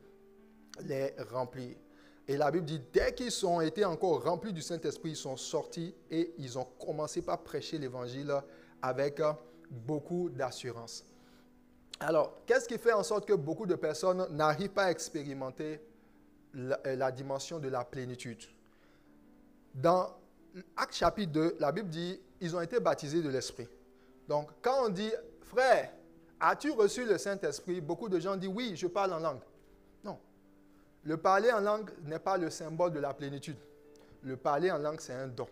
les remplir. Et la Bible dit, dès qu'ils ont été encore remplis du Saint-Esprit, ils sont sortis et ils ont commencé par prêcher l'Évangile avec beaucoup d'assurance. Alors, qu'est-ce qui fait en sorte que beaucoup de personnes n'arrivent pas à expérimenter la dimension de la plénitude? Dans Actes chapitre 2, la Bible dit, ils ont été baptisés de l'Esprit. Donc, quand on dit, frère, as-tu reçu le Saint-Esprit? Beaucoup de gens disent, oui, je parle en langue. Non. Le parler en langue n'est pas le symbole de la plénitude. Le parler en langue, c'est un don.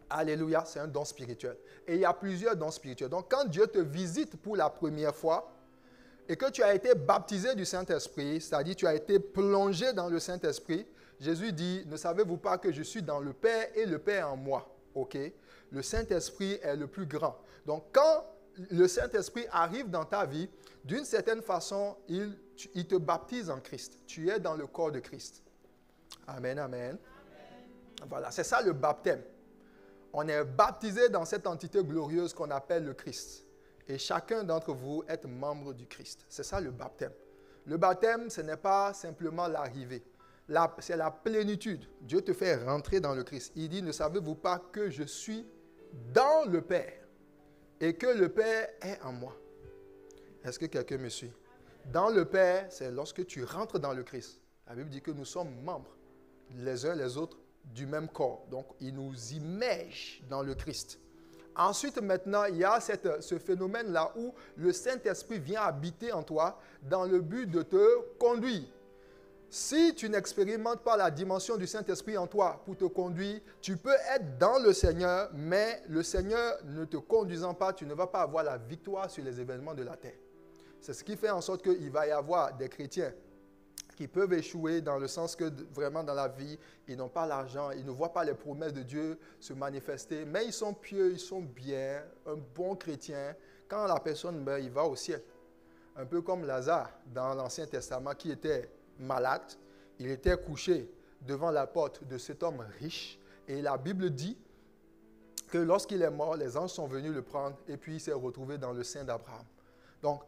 Alléluia, c'est un don spirituel. Et il y a plusieurs dons spirituels. Donc, quand Dieu te visite pour la première fois et que tu as été baptisé du Saint-Esprit, c'est-à-dire tu as été plongé dans le Saint-Esprit, Jésus dit, ne savez-vous pas que je suis dans le Père et le Père en moi? Ok? Le Saint-Esprit est le plus grand. Donc, quand le Saint-Esprit arrive dans ta vie, d'une certaine façon, il te baptise en Christ. Tu es dans le corps de Christ. Amen, amen. Voilà, c'est ça le baptême. On est baptisé dans cette entité glorieuse qu'on appelle le Christ. Et chacun d'entre vous est membre du Christ. C'est ça le baptême. Le baptême, ce n'est pas simplement l'arrivée. C'est la plénitude. Dieu te fait rentrer dans le Christ. Il dit, ne savez-vous pas que je suis dans le Père et que le Père est en moi. Est-ce que quelqu'un me suit? Dans le Père, c'est lorsque tu rentres dans le Christ. La Bible dit que nous sommes membres, les uns les autres, du même corps. Donc, il nous immerge dans le Christ. Ensuite, maintenant, il y a ce phénomène-là où le Saint-Esprit vient habiter en toi dans le but de te conduire. Si tu n'expérimentes pas la dimension du Saint-Esprit en toi pour te conduire, tu peux être dans le Seigneur, mais le Seigneur ne te conduisant pas, tu ne vas pas avoir la victoire sur les événements de la terre. C'est ce qui fait en sorte qu'il va y avoir des chrétiens qui peuvent échouer dans le sens que vraiment dans la vie, ils n'ont pas l'argent, ils ne voient pas les promesses de Dieu se manifester, mais ils sont pieux, ils sont bien, un bon chrétien. Quand la personne meurt, il va au ciel. Un peu comme Lazare dans l'Ancien Testament qui était malade, il était couché devant la porte de cet homme riche et la Bible dit que lorsqu'il est mort, les anges sont venus le prendre et puis il s'est retrouvé dans le sein d'Abraham. Donc,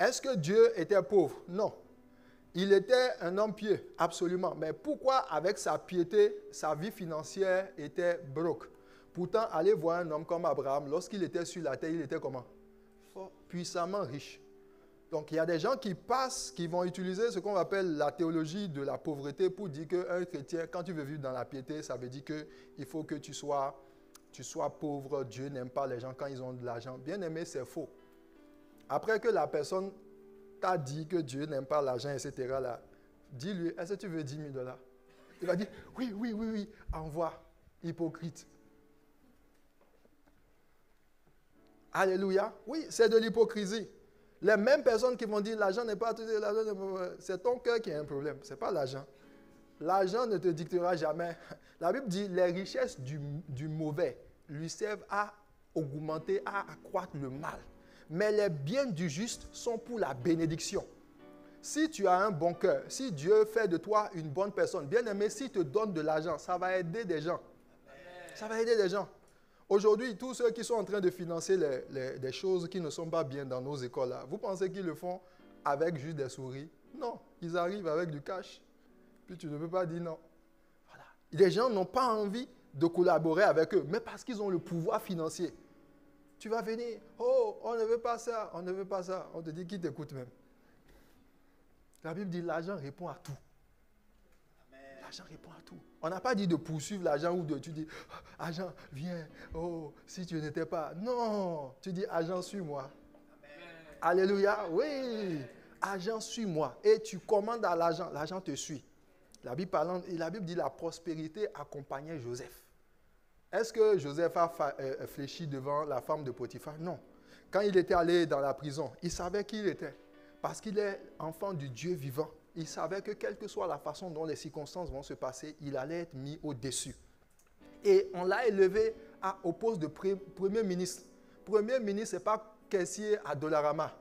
est-ce que Dieu était pauvre? Non. Il était un homme pieux, absolument. Mais pourquoi avec sa piété, sa vie financière était broke? Pourtant, allez voir un homme comme Abraham, lorsqu'il était sur la terre, il était comment? Fort, puissamment riche. Donc, il y a des gens qui passent, qui vont utiliser ce qu'on appelle la théologie de la pauvreté pour dire qu'un chrétien, quand tu veux vivre dans la piété, ça veut dire qu'il faut que tu sois pauvre. Dieu n'aime pas les gens quand ils ont de l'argent. Bien aimé, c'est faux. Après que la personne t'a dit que Dieu n'aime pas l'argent, etc., là, dis-lui, est-ce que tu veux 10 000 $? Il va dire, oui, envoie, hypocrite. Alléluia. Oui, c'est de l'hypocrisie. Les mêmes personnes qui vont dire, l'argent n'est pas tout, c'est ton cœur qui a un problème, ce n'est pas l'argent. L'argent ne te dictera jamais. La Bible dit, les richesses du mauvais lui servent à augmenter, à accroître le mal. Mais les biens du juste sont pour la bénédiction. Si tu as un bon cœur, si Dieu fait de toi une bonne personne, bien aimé, s'il te donne de l'argent, ça va aider des gens. Ça va aider des gens. Aujourd'hui, tous ceux qui sont en train de financer des choses qui ne sont pas bien dans nos écoles, là, vous pensez qu'ils le font avec juste des souris? Non, ils arrivent avec du cash. Puis tu ne peux pas dire non. Voilà. Les gens n'ont pas envie de collaborer avec eux, mais parce qu'ils ont le pouvoir financier. Tu vas venir, oh, on ne veut pas ça, on ne veut pas ça. On te dit qui t'écoute même. La Bible dit l'argent répond à tout. L'argent répond à tout. On n'a pas dit de poursuivre l'argent ou tu dis, oh, argent, viens, oh, si tu n'étais pas. Non, tu dis, argent, suis-moi. Alléluia, oui. Argent, suis-moi. Et tu commandes à l'argent, l'argent te suit. La Bible dit la prospérité accompagnait Joseph. Est-ce que Joseph a fléchi devant la femme de Potiphar? Non. Quand il était allé dans la prison, il savait qui il était. Parce qu'il est enfant du Dieu vivant. Il savait que quelle que soit la façon dont les circonstances vont se passer, il allait être mis au-dessus. Et on l'a élevé au poste de premier ministre. Premier ministre, ce n'est pas caissier à Dollarama.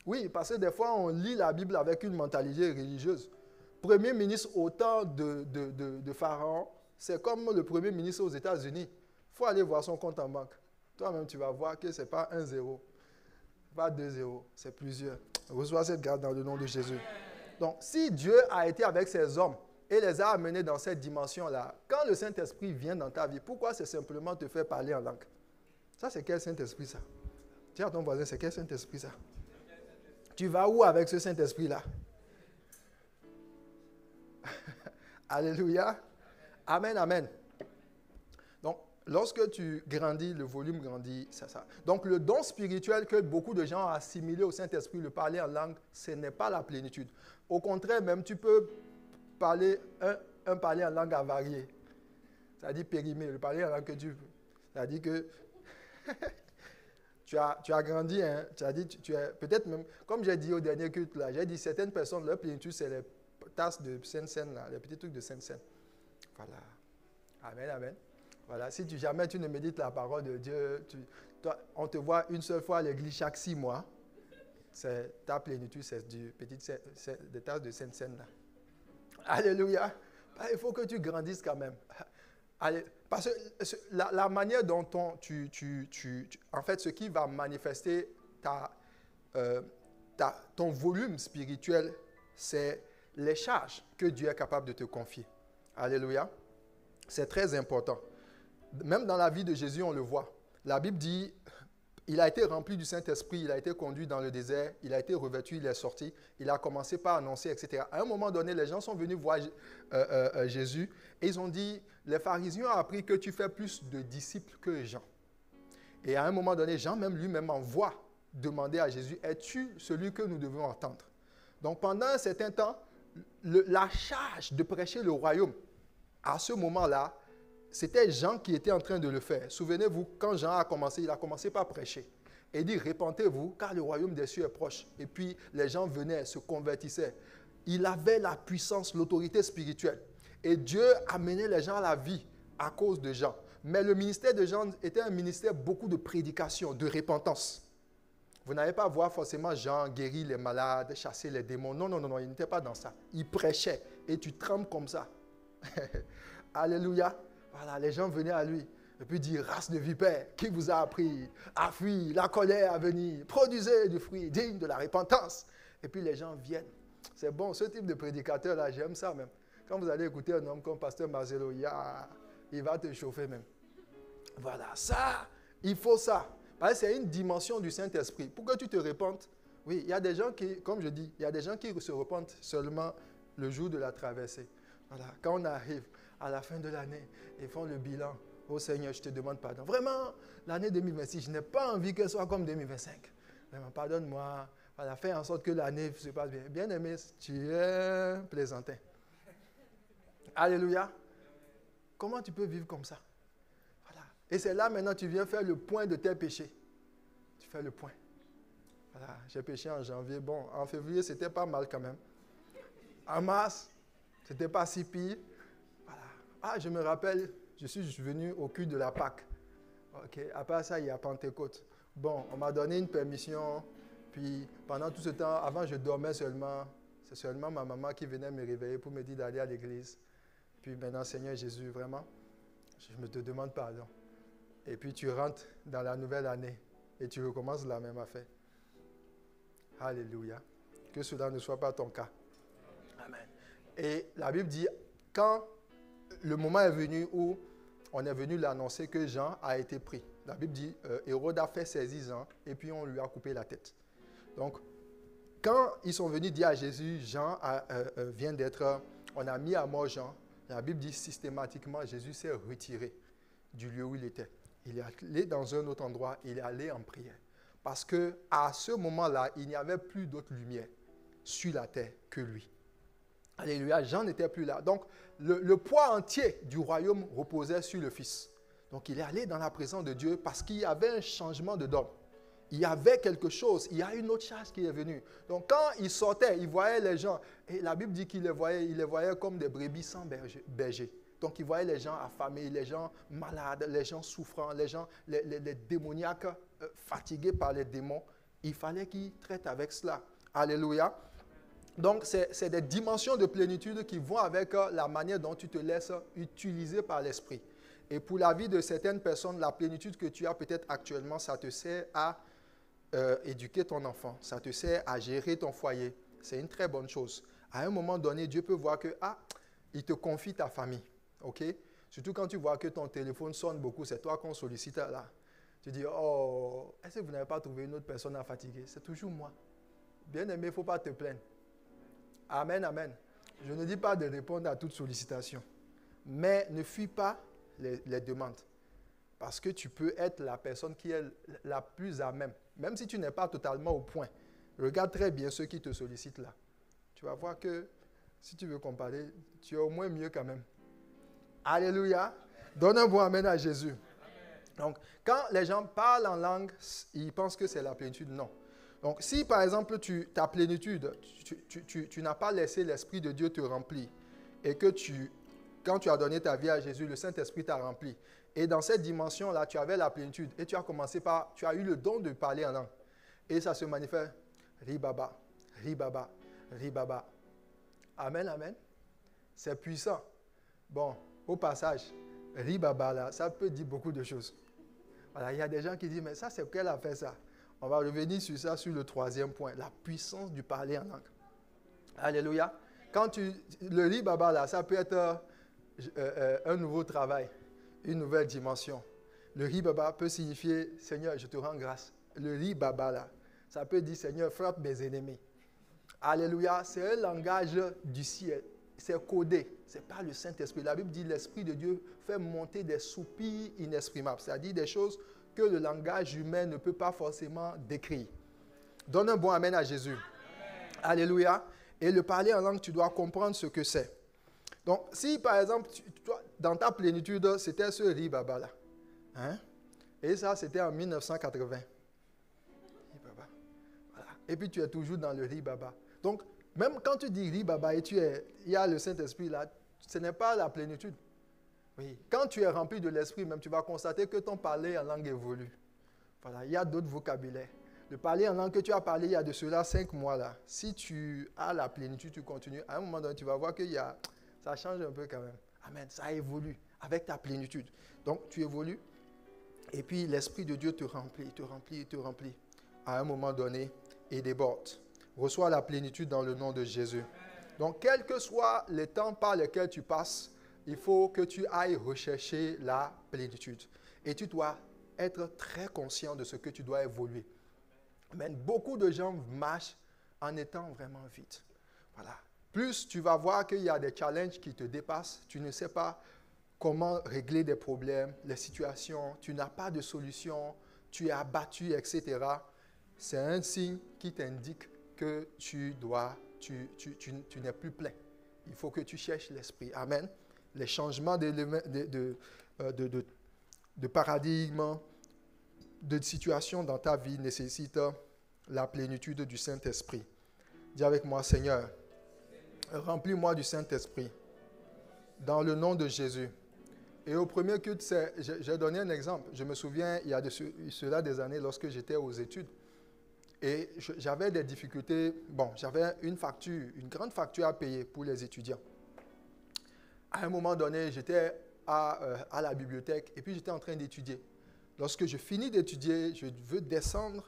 Oui, parce que des fois, on lit la Bible avec une mentalité religieuse. Premier ministre au temps de Pharaon, c'est comme le premier ministre aux États-Unis. Il faut aller voir son compte en banque. Toi-même, tu vas voir que ce n'est pas 1 0, pas 2 0, c'est plusieurs. Reçois cette grâce dans le nom de Jésus. Donc, si Dieu a été avec ces hommes et les a amenés dans cette dimension-là, quand le Saint-Esprit vient dans ta vie, pourquoi c'est simplement te faire parler en langue? Ça, c'est quel Saint-Esprit ça? Tiens à ton voisin, c'est quel Saint-Esprit ça? Tu vas où avec ce Saint-Esprit-là? Alléluia. Amen, amen. Donc, lorsque tu grandis, le volume grandit, c'est ça. Donc, le don spirituel que beaucoup de gens ont assimilé au Saint-Esprit, le parler en langue, ce n'est pas la plénitude. Au contraire, même, tu peux parler un parler en langue avarié. Ça dit périmé, le parler en langue que tu veux. Ça dit que tu as grandi, hein, tu as dit, tu es peut-être même, comme j'ai dit au dernier culte, là, j'ai dit certaines personnes, leur plénitude, c'est les tasses de Sainte-Seine, les petits trucs de Sainte-Seine. Voilà. Amen, amen. Voilà. Si jamais tu ne médites la parole de Dieu, on te voit une seule fois à l'église chaque 6 mois. Ta plénitude, c'est des tasses de Sainte-Seine. Là. Alléluia. Il faut que tu grandisses quand même. Allez, parce que la manière dont en fait, ce qui va manifester ton volume spirituel, c'est les charges que Dieu est capable de te confier. Alléluia. C'est très important. Même dans la vie de Jésus, on le voit. La Bible dit, Il a été rempli du Saint-Esprit, il a été conduit dans le désert, il a été revêtu, il est sorti, il a commencé par annoncer, etc. À un moment donné, les gens sont venus voir Jésus et ils ont dit, les pharisiens ont appris que tu fais plus de disciples que Jean. Et à un moment donné, Jean même lui-même envoie demander à Jésus, es-tu celui que nous devons entendre? Donc pendant un certain temps, la charge de prêcher le royaume, à ce moment-là, c'était Jean qui était en train de le faire. Souvenez-vous, quand Jean a commencé, il a commencé par prêcher. Et il dit, répentez-vous, car le royaume des cieux est proche. Et puis, les gens venaient, se convertissaient. Il avait la puissance, l'autorité spirituelle. Et Dieu amenait les gens à la vie à cause de Jean. Mais le ministère de Jean était un ministère beaucoup de prédication, de repentance. Vous n'allez pas voir forcément Jean guérir les malades, chasser les démons. Non, non, non, non, il n'était pas dans ça. Il prêchait et tu trembles comme ça. Alléluia. Voilà, les gens venaient à lui et puis dire, race de vipères, qui vous a appris à fuir la colère à venir, produisez du fruit digne de la repentance. Et puis les gens viennent. C'est bon, ce type de prédicateur-là, j'aime ça même. Quand vous allez écouter un homme comme Pasteur Marcelo, il va te chauffer même. Voilà, ça, il faut ça. Parce que c'est une dimension du Saint-Esprit. Pour que tu te repentes, oui, il y a des gens qui, comme je dis, il y a des gens qui se repentent seulement le jour de la traversée. Voilà, quand on arrive à la fin de l'année, ils font le bilan. Oh Seigneur, je te demande pardon. Vraiment, l'année 2026, je n'ai pas envie qu'elle soit comme 2025. Vraiment, pardonne-moi. Voilà, fais en sorte que l'année se passe bien. Bien-aimé, tu es plaisantin. Alléluia. Comment tu peux vivre comme ça? Voilà. Et c'est là maintenant tu viens faire le point de tes péchés. Tu fais le point. Voilà, j'ai péché en janvier. Bon, en février, c'était pas mal quand même. En mars, c'était pas si pire. Voilà. Ah, je me rappelle, je suis venu au culte de la Pâque. Ok. Après ça, il y a Pentecôte. Bon, on m'a donné une permission. Puis pendant tout ce temps, avant je dormais seulement. C'est seulement ma maman qui venait me réveiller pour me dire d'aller à l'église. Puis maintenant, Seigneur Jésus, vraiment, je te demande pardon. Et puis tu rentres dans la nouvelle année et tu recommences la même affaire. Alléluia. Que cela ne soit pas ton cas. Amen. Et la Bible dit, quand le moment est venu où on est venu l'annoncer que Jean a été pris. La Bible dit, Hérode a fait saisir Jean et puis on lui a coupé la tête. Donc, quand ils sont venus dire à Jésus, Jean vient d'être, on a mis à mort Jean, la Bible dit systématiquement, Jésus s'est retiré du lieu où il était. Il est allé dans un autre endroit, il est allé en prière. Parce qu'à ce moment-là, il n'y avait plus d'autre lumière sur la terre que lui. Alléluia, Jean n'était plus là. Donc, le poids entier du royaume reposait sur le Fils. Donc, il est allé dans la présence de Dieu parce qu'il y avait un changement de dogme. Il y avait quelque chose, il y a une autre charge qui est venue. Donc, quand il sortait, il voyait les gens. Et la Bible dit qu'il les voyait comme des brebis sans berger. Donc, il voyait les gens affamés, les gens malades, les gens souffrants, les gens, les démoniaques fatigués par les démons. Il fallait qu'il traite avec cela. Alléluia. Donc, c'est des dimensions de plénitude qui vont avec la manière dont tu te laisses utiliser par l'Esprit. Et pour la vie de certaines personnes, la plénitude que tu as peut-être actuellement, ça te sert à éduquer ton enfant, ça te sert à gérer ton foyer. C'est une très bonne chose. À un moment donné, Dieu peut voir que, il te confie ta famille. OK? Surtout quand tu vois que ton téléphone sonne beaucoup, c'est toi qu'on sollicite là. Tu dis, oh, est-ce que vous n'avez pas trouvé une autre personne à fatiguer? C'est toujours moi. Bien aimé, il ne faut pas te plaindre. Amen, amen. Je ne dis pas de répondre à toute sollicitation. Mais ne fuis pas les demandes. Parce que tu peux être la personne qui est la plus à même. Même si tu n'es pas totalement au point. Regarde très bien ceux qui te sollicitent là. Tu vas voir que si tu veux comparer, tu es au moins mieux quand même. Alléluia. Donne un bon amen à Jésus. Donc, quand les gens parlent en langue, ils pensent que c'est la plénitude. Non. Donc, si par exemple, ta plénitude, tu n'as pas laissé l'Esprit de Dieu te remplir et que quand tu as donné ta vie à Jésus, le Saint-Esprit t'a rempli. Et dans cette dimension-là, tu avais la plénitude et tu as eu le don de parler en langue. Et ça se manifeste. Ribaba, ribaba, ribaba. Amen, amen. C'est puissant. Bon, au passage, ribaba là, ça peut dire beaucoup de choses. Voilà, il y a des gens qui disent, mais ça, c'est qu'elle a fait ça. On va revenir sur ça, sur le troisième point, la puissance du parler en langue. Alléluia. Quand le ribaba là, ça peut être un nouveau travail, une nouvelle dimension. Le ri-baba peut signifier Seigneur, je te rends grâce. Le ri-baba là, ça peut dire Seigneur, frappe mes ennemis. Alléluia, c'est un langage du ciel. C'est codé, ce n'est pas le Saint-Esprit. La Bible dit l'Esprit de Dieu fait monter des soupirs inexprimables, c'est-à-dire des choses que le langage humain ne peut pas forcément décrire. Donne un bon amen à Jésus. Amen. Alléluia. Et le parler en langue, tu dois comprendre ce que c'est. Donc, si par exemple, toi, dans ta plénitude, c'était ce ri-baba là. Hein? Et ça, c'était en 1980. Ri-baba. Voilà. Et puis, tu es toujours dans le ri-baba. Donc, même quand tu dis ri-baba et il y a le Saint-Esprit là, ce n'est pas la plénitude. Oui. Quand tu es rempli de l'Esprit, même, tu vas constater que ton parler en langue évolue. Voilà. Il y a d'autres vocabulaires. Le parler en langue que tu as parlé il y a de cela 5 mois là, si tu as la plénitude, tu continues, à un moment donné, tu vas voir que ça change un peu quand même. Amen. Ça évolue avec ta plénitude. Donc, tu évolues et puis l'Esprit de Dieu te remplit, te remplit, te remplit. À un moment donné, et déborde. Reçois la plénitude dans le nom de Jésus. Donc, quels que soient les temps par lesquels tu passes, il faut que tu ailles rechercher la plénitude. Et tu dois être très conscient de ce que tu dois évoluer. Mais beaucoup de gens marchent en étant vraiment vides. Voilà. Plus tu vas voir qu'il y a des challenges qui te dépassent, tu ne sais pas comment régler des problèmes, les situations, tu n'as pas de solution, tu es abattu, etc. C'est un signe qui t'indique que tu n'es plus plein. Il faut que tu cherches l'Esprit. Amen. Les changements de paradigme, de situation dans ta vie nécessitent la plénitude du Saint-Esprit. Dis avec moi, Seigneur, remplis-moi du Saint-Esprit dans le nom de Jésus. Et au premier culte, j'ai donné un exemple. Je me souviens, il y a cela des années, lorsque j'étais aux études. Et j'avais des difficultés. Bon, j'avais une grande facture à payer pour les étudiants. À un moment donné, j'étais à la bibliothèque et puis j'étais en train d'étudier. Lorsque je finis d'étudier, je veux descendre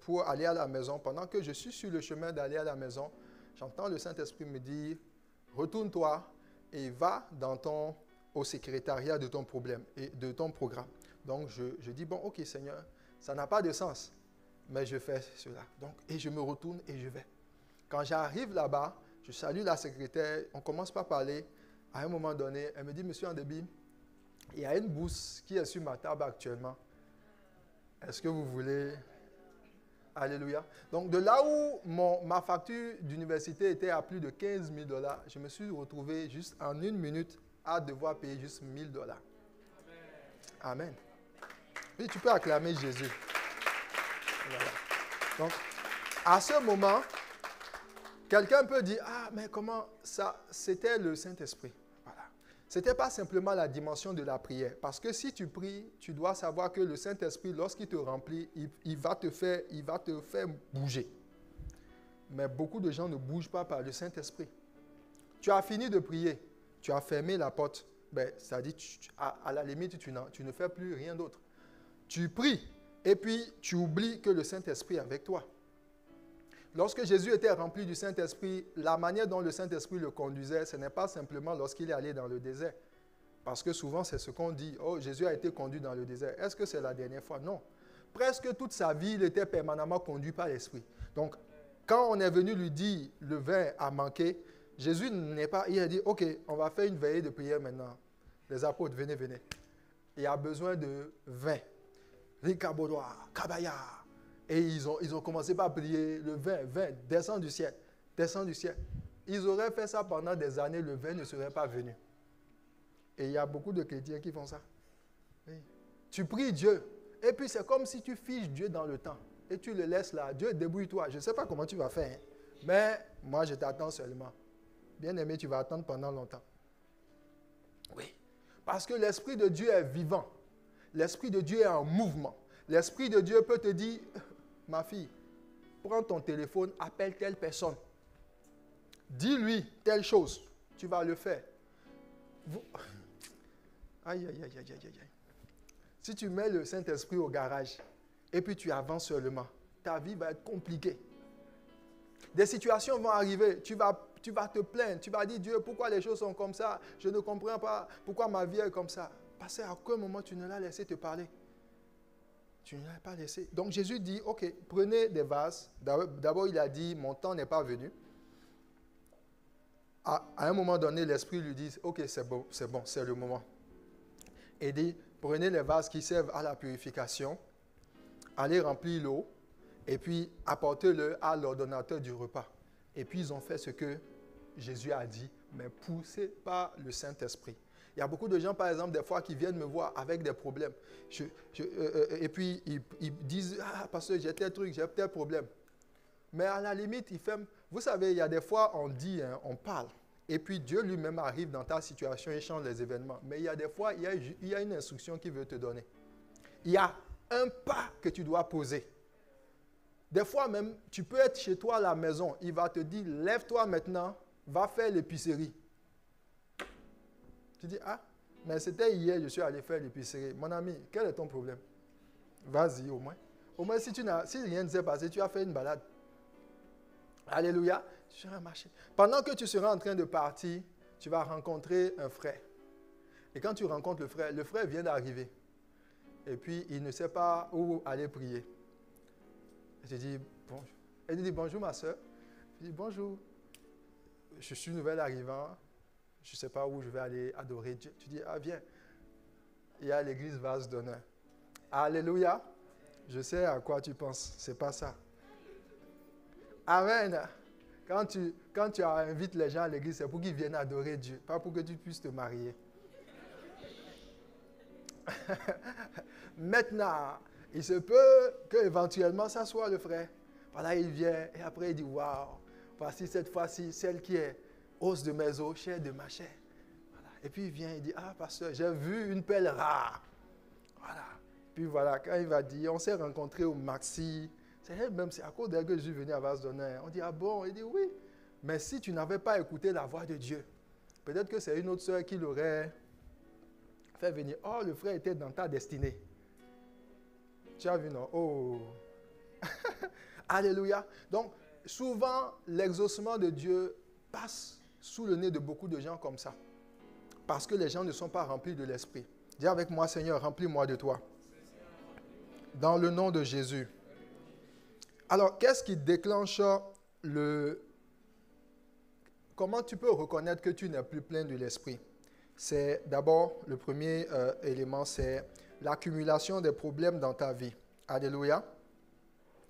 pour aller à la maison. Pendant que je suis sur le chemin d'aller à la maison, j'entends le Saint-Esprit me dire, retourne-toi et va au secrétariat de ton problème et de ton programme. Donc, je dis, bon, ok Seigneur, ça n'a pas de sens, mais je fais cela. Donc, et je me retourne et je vais. Quand j'arrive là-bas, je salue la secrétaire, on commence par parler. À un moment donné, elle me dit, Monsieur Andebi, il y a une bourse qui est sur ma table actuellement. Est-ce que vous voulez... Alléluia. Donc, de là où ma facture d'université était à plus de 15 000 $, je me suis retrouvé juste en 1 minute à devoir payer juste 1 000 $. Amen. Oui, tu peux acclamer Jésus. Voilà. Donc, à ce moment, quelqu'un peut dire, ah, mais comment ça? C'était le Saint-Esprit. Voilà. Ce n'était pas simplement la dimension de la prière. Parce que si tu pries, tu dois savoir que le Saint-Esprit, lorsqu'il te remplit, il va te faire bouger. Mais beaucoup de gens ne bougent pas par le Saint-Esprit. Tu as fini de prier, tu as fermé la porte. Ben, ça dit, à la limite, tu ne fais plus rien d'autre. Tu pries et puis tu oublies que le Saint-Esprit est avec toi. Lorsque Jésus était rempli du Saint-Esprit, la manière dont le Saint-Esprit le conduisait, ce n'est pas simplement lorsqu'il est allé dans le désert. Parce que souvent, c'est ce qu'on dit. Oh, Jésus a été conduit dans le désert. Est-ce que c'est la dernière fois? Non. Presque toute sa vie, il était permanemment conduit par l'Esprit. Donc, quand on est venu lui dire le vin a manqué, Jésus il a dit, ok, on va faire une veillée de prière maintenant. Les apôtres, venez. Il y a besoin de vin. Rikabodoa, kabaya. Et ils ont commencé par prier, le vin, descend du ciel. Ils auraient fait ça pendant des années, le vin ne serait pas venu. Et il y a beaucoup de chrétiens qui font ça. Oui. Tu pries Dieu, et puis c'est comme si tu fiches Dieu dans le temps. Et tu le laisses là. Dieu, débrouille-toi. Je ne sais pas comment tu vas faire, hein, mais moi je t'attends seulement. Bien-aimé, tu vas attendre pendant longtemps. Oui. Parce que l'Esprit de Dieu est vivant. L'Esprit de Dieu est en mouvement. L'Esprit de Dieu peut te dire, ma fille, prends ton téléphone, appelle telle personne. Dis-lui telle chose. Tu vas le faire. Aïe. Si tu mets le Saint-Esprit au garage et puis tu avances seulement, ta vie va être compliquée. Des situations vont arriver. Tu vas te plaindre. Tu vas dire, Dieu, pourquoi les choses sont comme ça? Je ne comprends pas pourquoi ma vie est comme ça. parce qu'à aucun moment tu ne l'as laissé te parler. Tu ne l'as pas laissé. Donc Jésus dit, ok, prenez des vases. D'abord, il a dit, mon temps n'est pas venu. À un moment donné, l'Esprit lui dit, ok, c'est bon, c'est le moment. Et dit, prenez les vases qui servent à la purification, allez remplir l'eau, et puis apportez-le à l'ordonnateur du repas. Et puis ils ont fait ce que Jésus a dit, mais poussés par le Saint-Esprit. Il y a beaucoup de gens, par exemple, des fois, qui viennent me voir avec des problèmes. Et puis, ils disent, ah, pasteur, j'ai tel truc, j'ai tel problème. Mais à la limite, vous savez, il y a des fois, on dit, hein, on parle. Et puis, Dieu lui-même arrive dans ta situation et change les événements. Mais il y a des fois, il y a une instruction qu'il veut te donner. Il y a un pas que tu dois poser. Des fois même, tu peux être chez toi à la maison. Il va te dire, lève-toi maintenant, va faire l'épicerie. Tu dis, ah, mais c'était hier, je suis allé faire l'épicerie. Mon ami, quel est ton problème? Vas-y au moins. Au moins, si rien ne s'est passé, tu as fait une balade. Alléluia. Tu seras marché. Pendant que tu seras en train de partir, tu vas rencontrer un frère. Et quand tu rencontres le frère vient d'arriver. Et puis, il ne sait pas où aller prier. Et tu dis, bonjour. Elle dit, bonjour ma soeur. Je dis, bonjour. Je suis nouvel arrivant. Je ne sais pas où je vais aller adorer Dieu. Tu dis, ah viens. Il y a l'église vase d'honneur. Alléluia. Je sais à quoi tu penses. Ce n'est pas ça. Amen. Quand tu invites les gens à l'église, c'est pour qu'ils viennent adorer Dieu. Pas pour que tu puisses te marier. Maintenant, il se peut qu'éventuellement ça soit le frère. Voilà, il vient et après il dit, waouh, voici cette fois-ci celle qui est os de mes os, chair de ma chair. Voilà. Et puis il vient et dit, ah pasteur, j'ai vu une perle rare. Voilà. Puis voilà, quand il va dire, on s'est rencontrés au Maxi, c'est elle-même, c'est à cause d'elle que je suis venu à Vase d'honneur. On dit, ah bon? Il dit, oui. Mais si tu n'avais pas écouté la voix de Dieu, peut-être que c'est une autre sœur qui l'aurait fait venir. Oh, le frère était dans ta destinée. Tu as vu, non? Oh! Alléluia. Donc, souvent, l'exaucement de Dieu passe sous le nez de beaucoup de gens comme ça. Parce que les gens ne sont pas remplis de l'Esprit. Dis avec moi, Seigneur, remplis-moi de toi. Dans le nom de Jésus. Alors, qu'est-ce qui déclenche Comment tu peux reconnaître que tu n'es plus plein de l'Esprit? C'est d'abord, le premier élément, c'est l'accumulation des problèmes dans ta vie. Alléluia.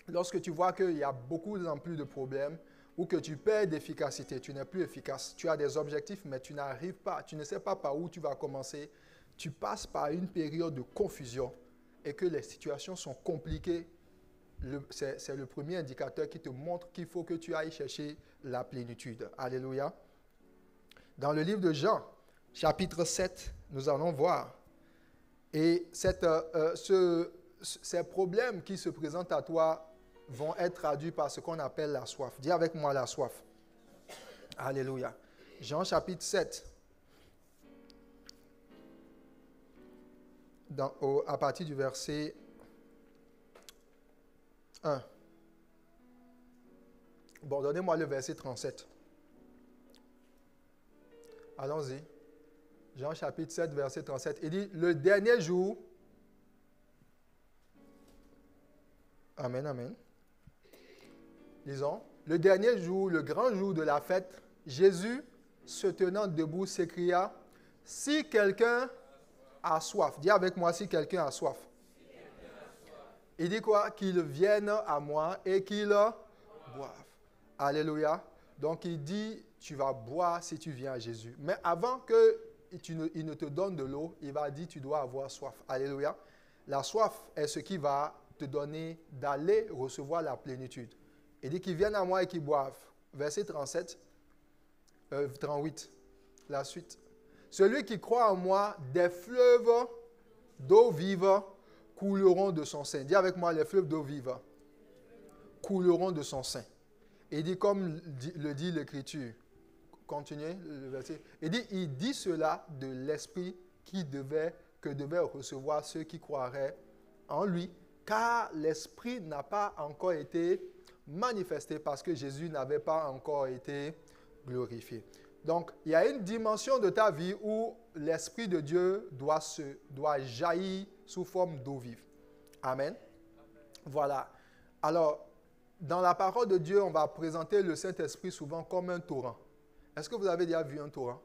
Lorsque tu vois qu'il y a beaucoup en plus de problèmes ou que tu perds d'efficacité, tu n'es plus efficace, tu as des objectifs mais tu n'arrives pas, tu ne sais pas par où tu vas commencer, tu passes par une période de confusion et que les situations sont compliquées, c'est le premier indicateur qui te montre qu'il faut que tu ailles chercher la plénitude. Alléluia. Dans le livre de Jean, chapitre 7, nous allons voir. Et ces problèmes qui se présentent à toi vont être traduits par ce qu'on appelle la soif. Dis avec moi la soif. Alléluia. Jean chapitre 7. À partir du verset 1. Bon, donnez-moi le verset 37. Allons-y. Jean chapitre 7, verset 37. Il dit, le dernier jour, amen, amen. Disons, le dernier jour, le grand jour de la fête, Jésus, se tenant debout, s'écria, si quelqu'un a soif, dis avec moi, si quelqu'un a soif. Il dit quoi? Qu'il vienne à moi et qu'il boive. Alléluia. Donc il dit, tu vas boire si tu viens à Jésus. Mais avant qu'il ne te donne de l'eau, il va dire, tu dois avoir soif. Alléluia. La soif est ce qui va te donner d'aller recevoir la plénitude. Il dit qu'ils viennent à moi et qu'ils boivent. Verset 38, la suite. Celui qui croit en moi, des fleuves d'eau vive couleront de son sein. Dis avec moi, les fleuves d'eau vive couleront de son sein. Il dit, comme le dit l'Écriture, continuez le verset. Il dit cela de l'Esprit que devaient recevoir ceux qui croiraient en lui, car l'Esprit n'a pas encore été manifesté parce que Jésus n'avait pas encore été glorifié. Donc, il y a une dimension de ta vie où l'Esprit de Dieu doit jaillir sous forme d'eau vive. Amen. Voilà. Alors, dans la parole de Dieu, on va présenter le Saint-Esprit souvent comme un torrent. Est-ce que vous avez déjà vu un torrent?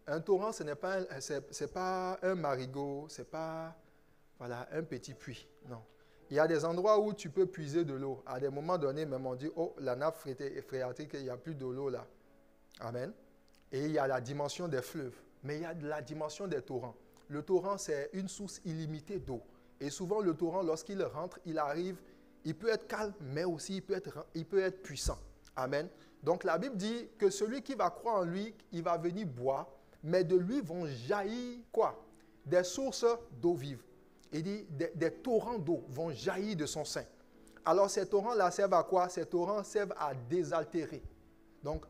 Un torrent, ce n'est pas un marigot, ce n'est pas un petit puits. Non. Il y a des endroits où tu peux puiser de l'eau. À des moments donnés, même on dit, oh, la nappe phréatique, il n'y a plus de l'eau là. Amen. Et il y a la dimension des fleuves. Mais il y a la dimension des torrents. Le torrent, c'est une source illimitée d'eau. Et souvent, le torrent, lorsqu'il rentre, il arrive, il peut être calme, mais aussi il peut être puissant. Amen. Donc, la Bible dit que celui qui va croire en lui, il va venir boire, mais de lui vont jaillir quoi? Des sources d'eau vive. Il dit, des torrents d'eau vont jaillir de son sein. Alors, ces torrents-là servent à quoi? Ces torrents servent à désaltérer. Donc,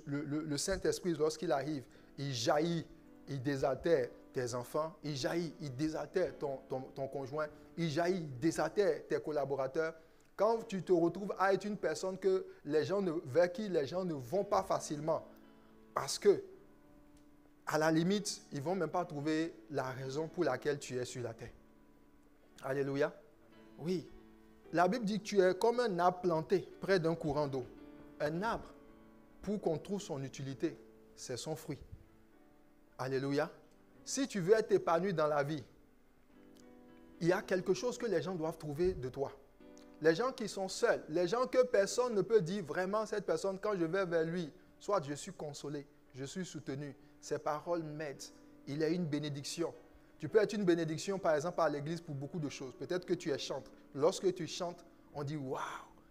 le Saint-Esprit, lorsqu'il arrive, il jaillit, il désaltère tes enfants, il jaillit, il désaltère ton conjoint, il jaillit, il désaltère tes collaborateurs. Quand tu te retrouves à être une personne vers qui les gens ne vont pas facilement, parce que, à la limite, ils ne vont même pas trouver la raison pour laquelle tu es sur la terre. Alléluia. Oui. La Bible dit que tu es comme un arbre planté près d'un courant d'eau. Un arbre, pour qu'on trouve son utilité, c'est son fruit. Alléluia. Si tu veux être épanoui dans la vie, il y a quelque chose que les gens doivent trouver de toi. Les gens qui sont seuls, les gens que personne ne peut dire vraiment, cette personne, quand je vais vers lui, soit je suis consolé, je suis soutenu, ses paroles m'aident, il est une bénédiction. Tu peux être une bénédiction, par exemple, à l'église pour beaucoup de choses. Peut-être que tu es chantre. Lorsque tu chantes, on dit « Waouh,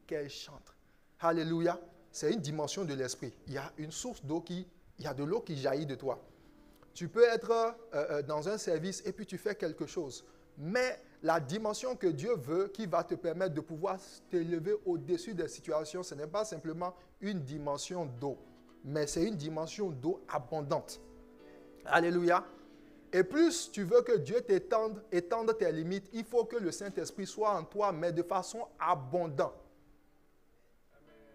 quelle chante !» Alléluia. C'est une dimension de l'esprit. Il y a une source d'eau il y a de l'eau qui jaillit de toi. Tu peux être dans un service et puis tu fais quelque chose. Mais la dimension que Dieu veut, qui va te permettre de pouvoir t'élever au-dessus des situations, ce n'est pas simplement une dimension d'eau, mais c'est une dimension d'eau abondante. Alléluia. Et plus tu veux que Dieu étende tes limites, il faut que le Saint-Esprit soit en toi, mais de façon abondante.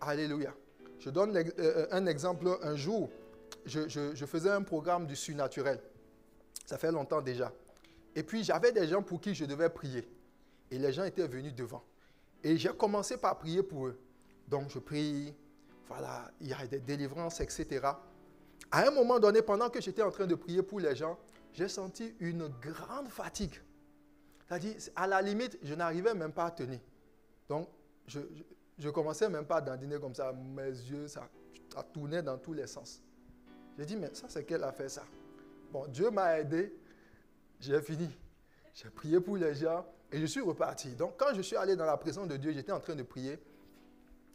Alléluia. Je donne un exemple. Un jour, je faisais un programme du surnaturel. Ça fait longtemps déjà. Et puis, j'avais des gens pour qui je devais prier. Et les gens étaient venus devant. Et j'ai commencé par prier pour eux. Donc, je prie. Voilà, il y a des délivrances, etc. À un moment donné, pendant que j'étais en train de prier pour les gens, j'ai senti une grande fatigue. C'est-à-dire, à la limite, je n'arrivais même pas à tenir. Donc, je commençais même pas à dandiner comme ça. Mes yeux, ça tournait dans tous les sens. J'ai dit, mais ça, c'est qu'elle a fait ça. Bon, Dieu m'a aidé. J'ai fini. J'ai prié pour les gens et je suis reparti. Donc, quand je suis allé dans la présence de Dieu, j'étais en train de prier.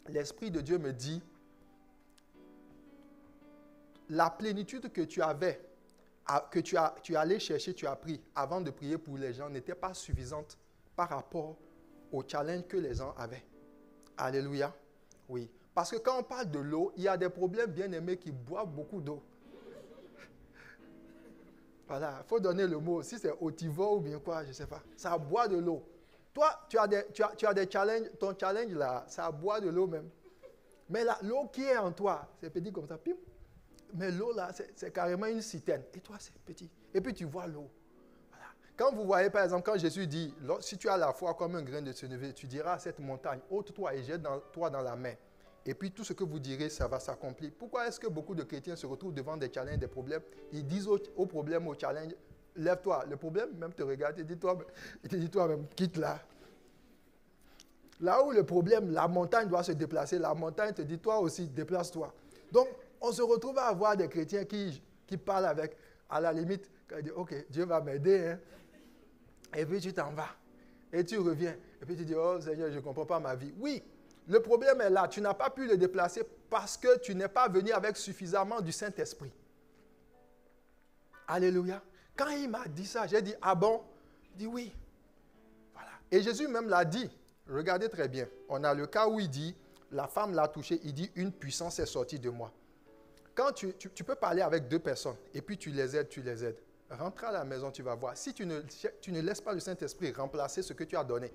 L'Esprit de Dieu me dit, la plénitude que tu avais, que tu allais chercher, tu as pris avant de prier pour les gens, n'était pas suffisante par rapport au challenge que les gens avaient. Alléluia. Oui. Parce que quand on parle de l'eau, il y a des problèmes bien-aimés qui boivent beaucoup d'eau. Voilà, il faut donner le mot. Si c'est otivore ou bien quoi, je ne sais pas. Ça boit de l'eau. Toi, tu as des challenges. Ton challenge là, ça boit de l'eau même. Mais l'eau qui est en toi, c'est petit comme ça. Pim. Mais l'eau là, c'est carrément une citerne. Et toi, c'est petit. Et puis tu vois l'eau. Voilà. Quand vous voyez, par exemple, quand Jésus dit, si tu as la foi comme un grain de sénévé, tu diras à cette montagne, ôte-toi et jette-toi dans la mer. Et puis tout ce que vous direz, ça va s'accomplir. Pourquoi est-ce que beaucoup de chrétiens se retrouvent devant des challenges, des problèmes? Ils disent au problème, au challenge, lève-toi. Le problème même te regarde et te dit toi-même, quitte là. Là où le problème, la montagne doit se déplacer, la montagne te dit toi aussi, déplace-toi. Donc, on se retrouve à avoir des chrétiens qui parlent avec, à la limite, quand ils disent, ok, Dieu va m'aider. Hein. Et puis tu t'en vas. Et tu reviens. Et puis tu dis, oh Seigneur, je ne comprends pas ma vie. Oui. Le problème est là, tu n'as pas pu le déplacer parce que tu n'es pas venu avec suffisamment du Saint-Esprit. Alléluia. Quand il m'a dit ça, j'ai dit, ah bon? Il dit oui. Voilà. Et Jésus même l'a dit. Regardez très bien. On a le cas où il dit, la femme l'a touché, il dit, une puissance est sortie de moi. Quand tu peux parler avec deux personnes et puis tu les aides. Rentre à la maison, tu vas voir. Si tu ne laisses pas le Saint-Esprit remplacer ce que tu as donné,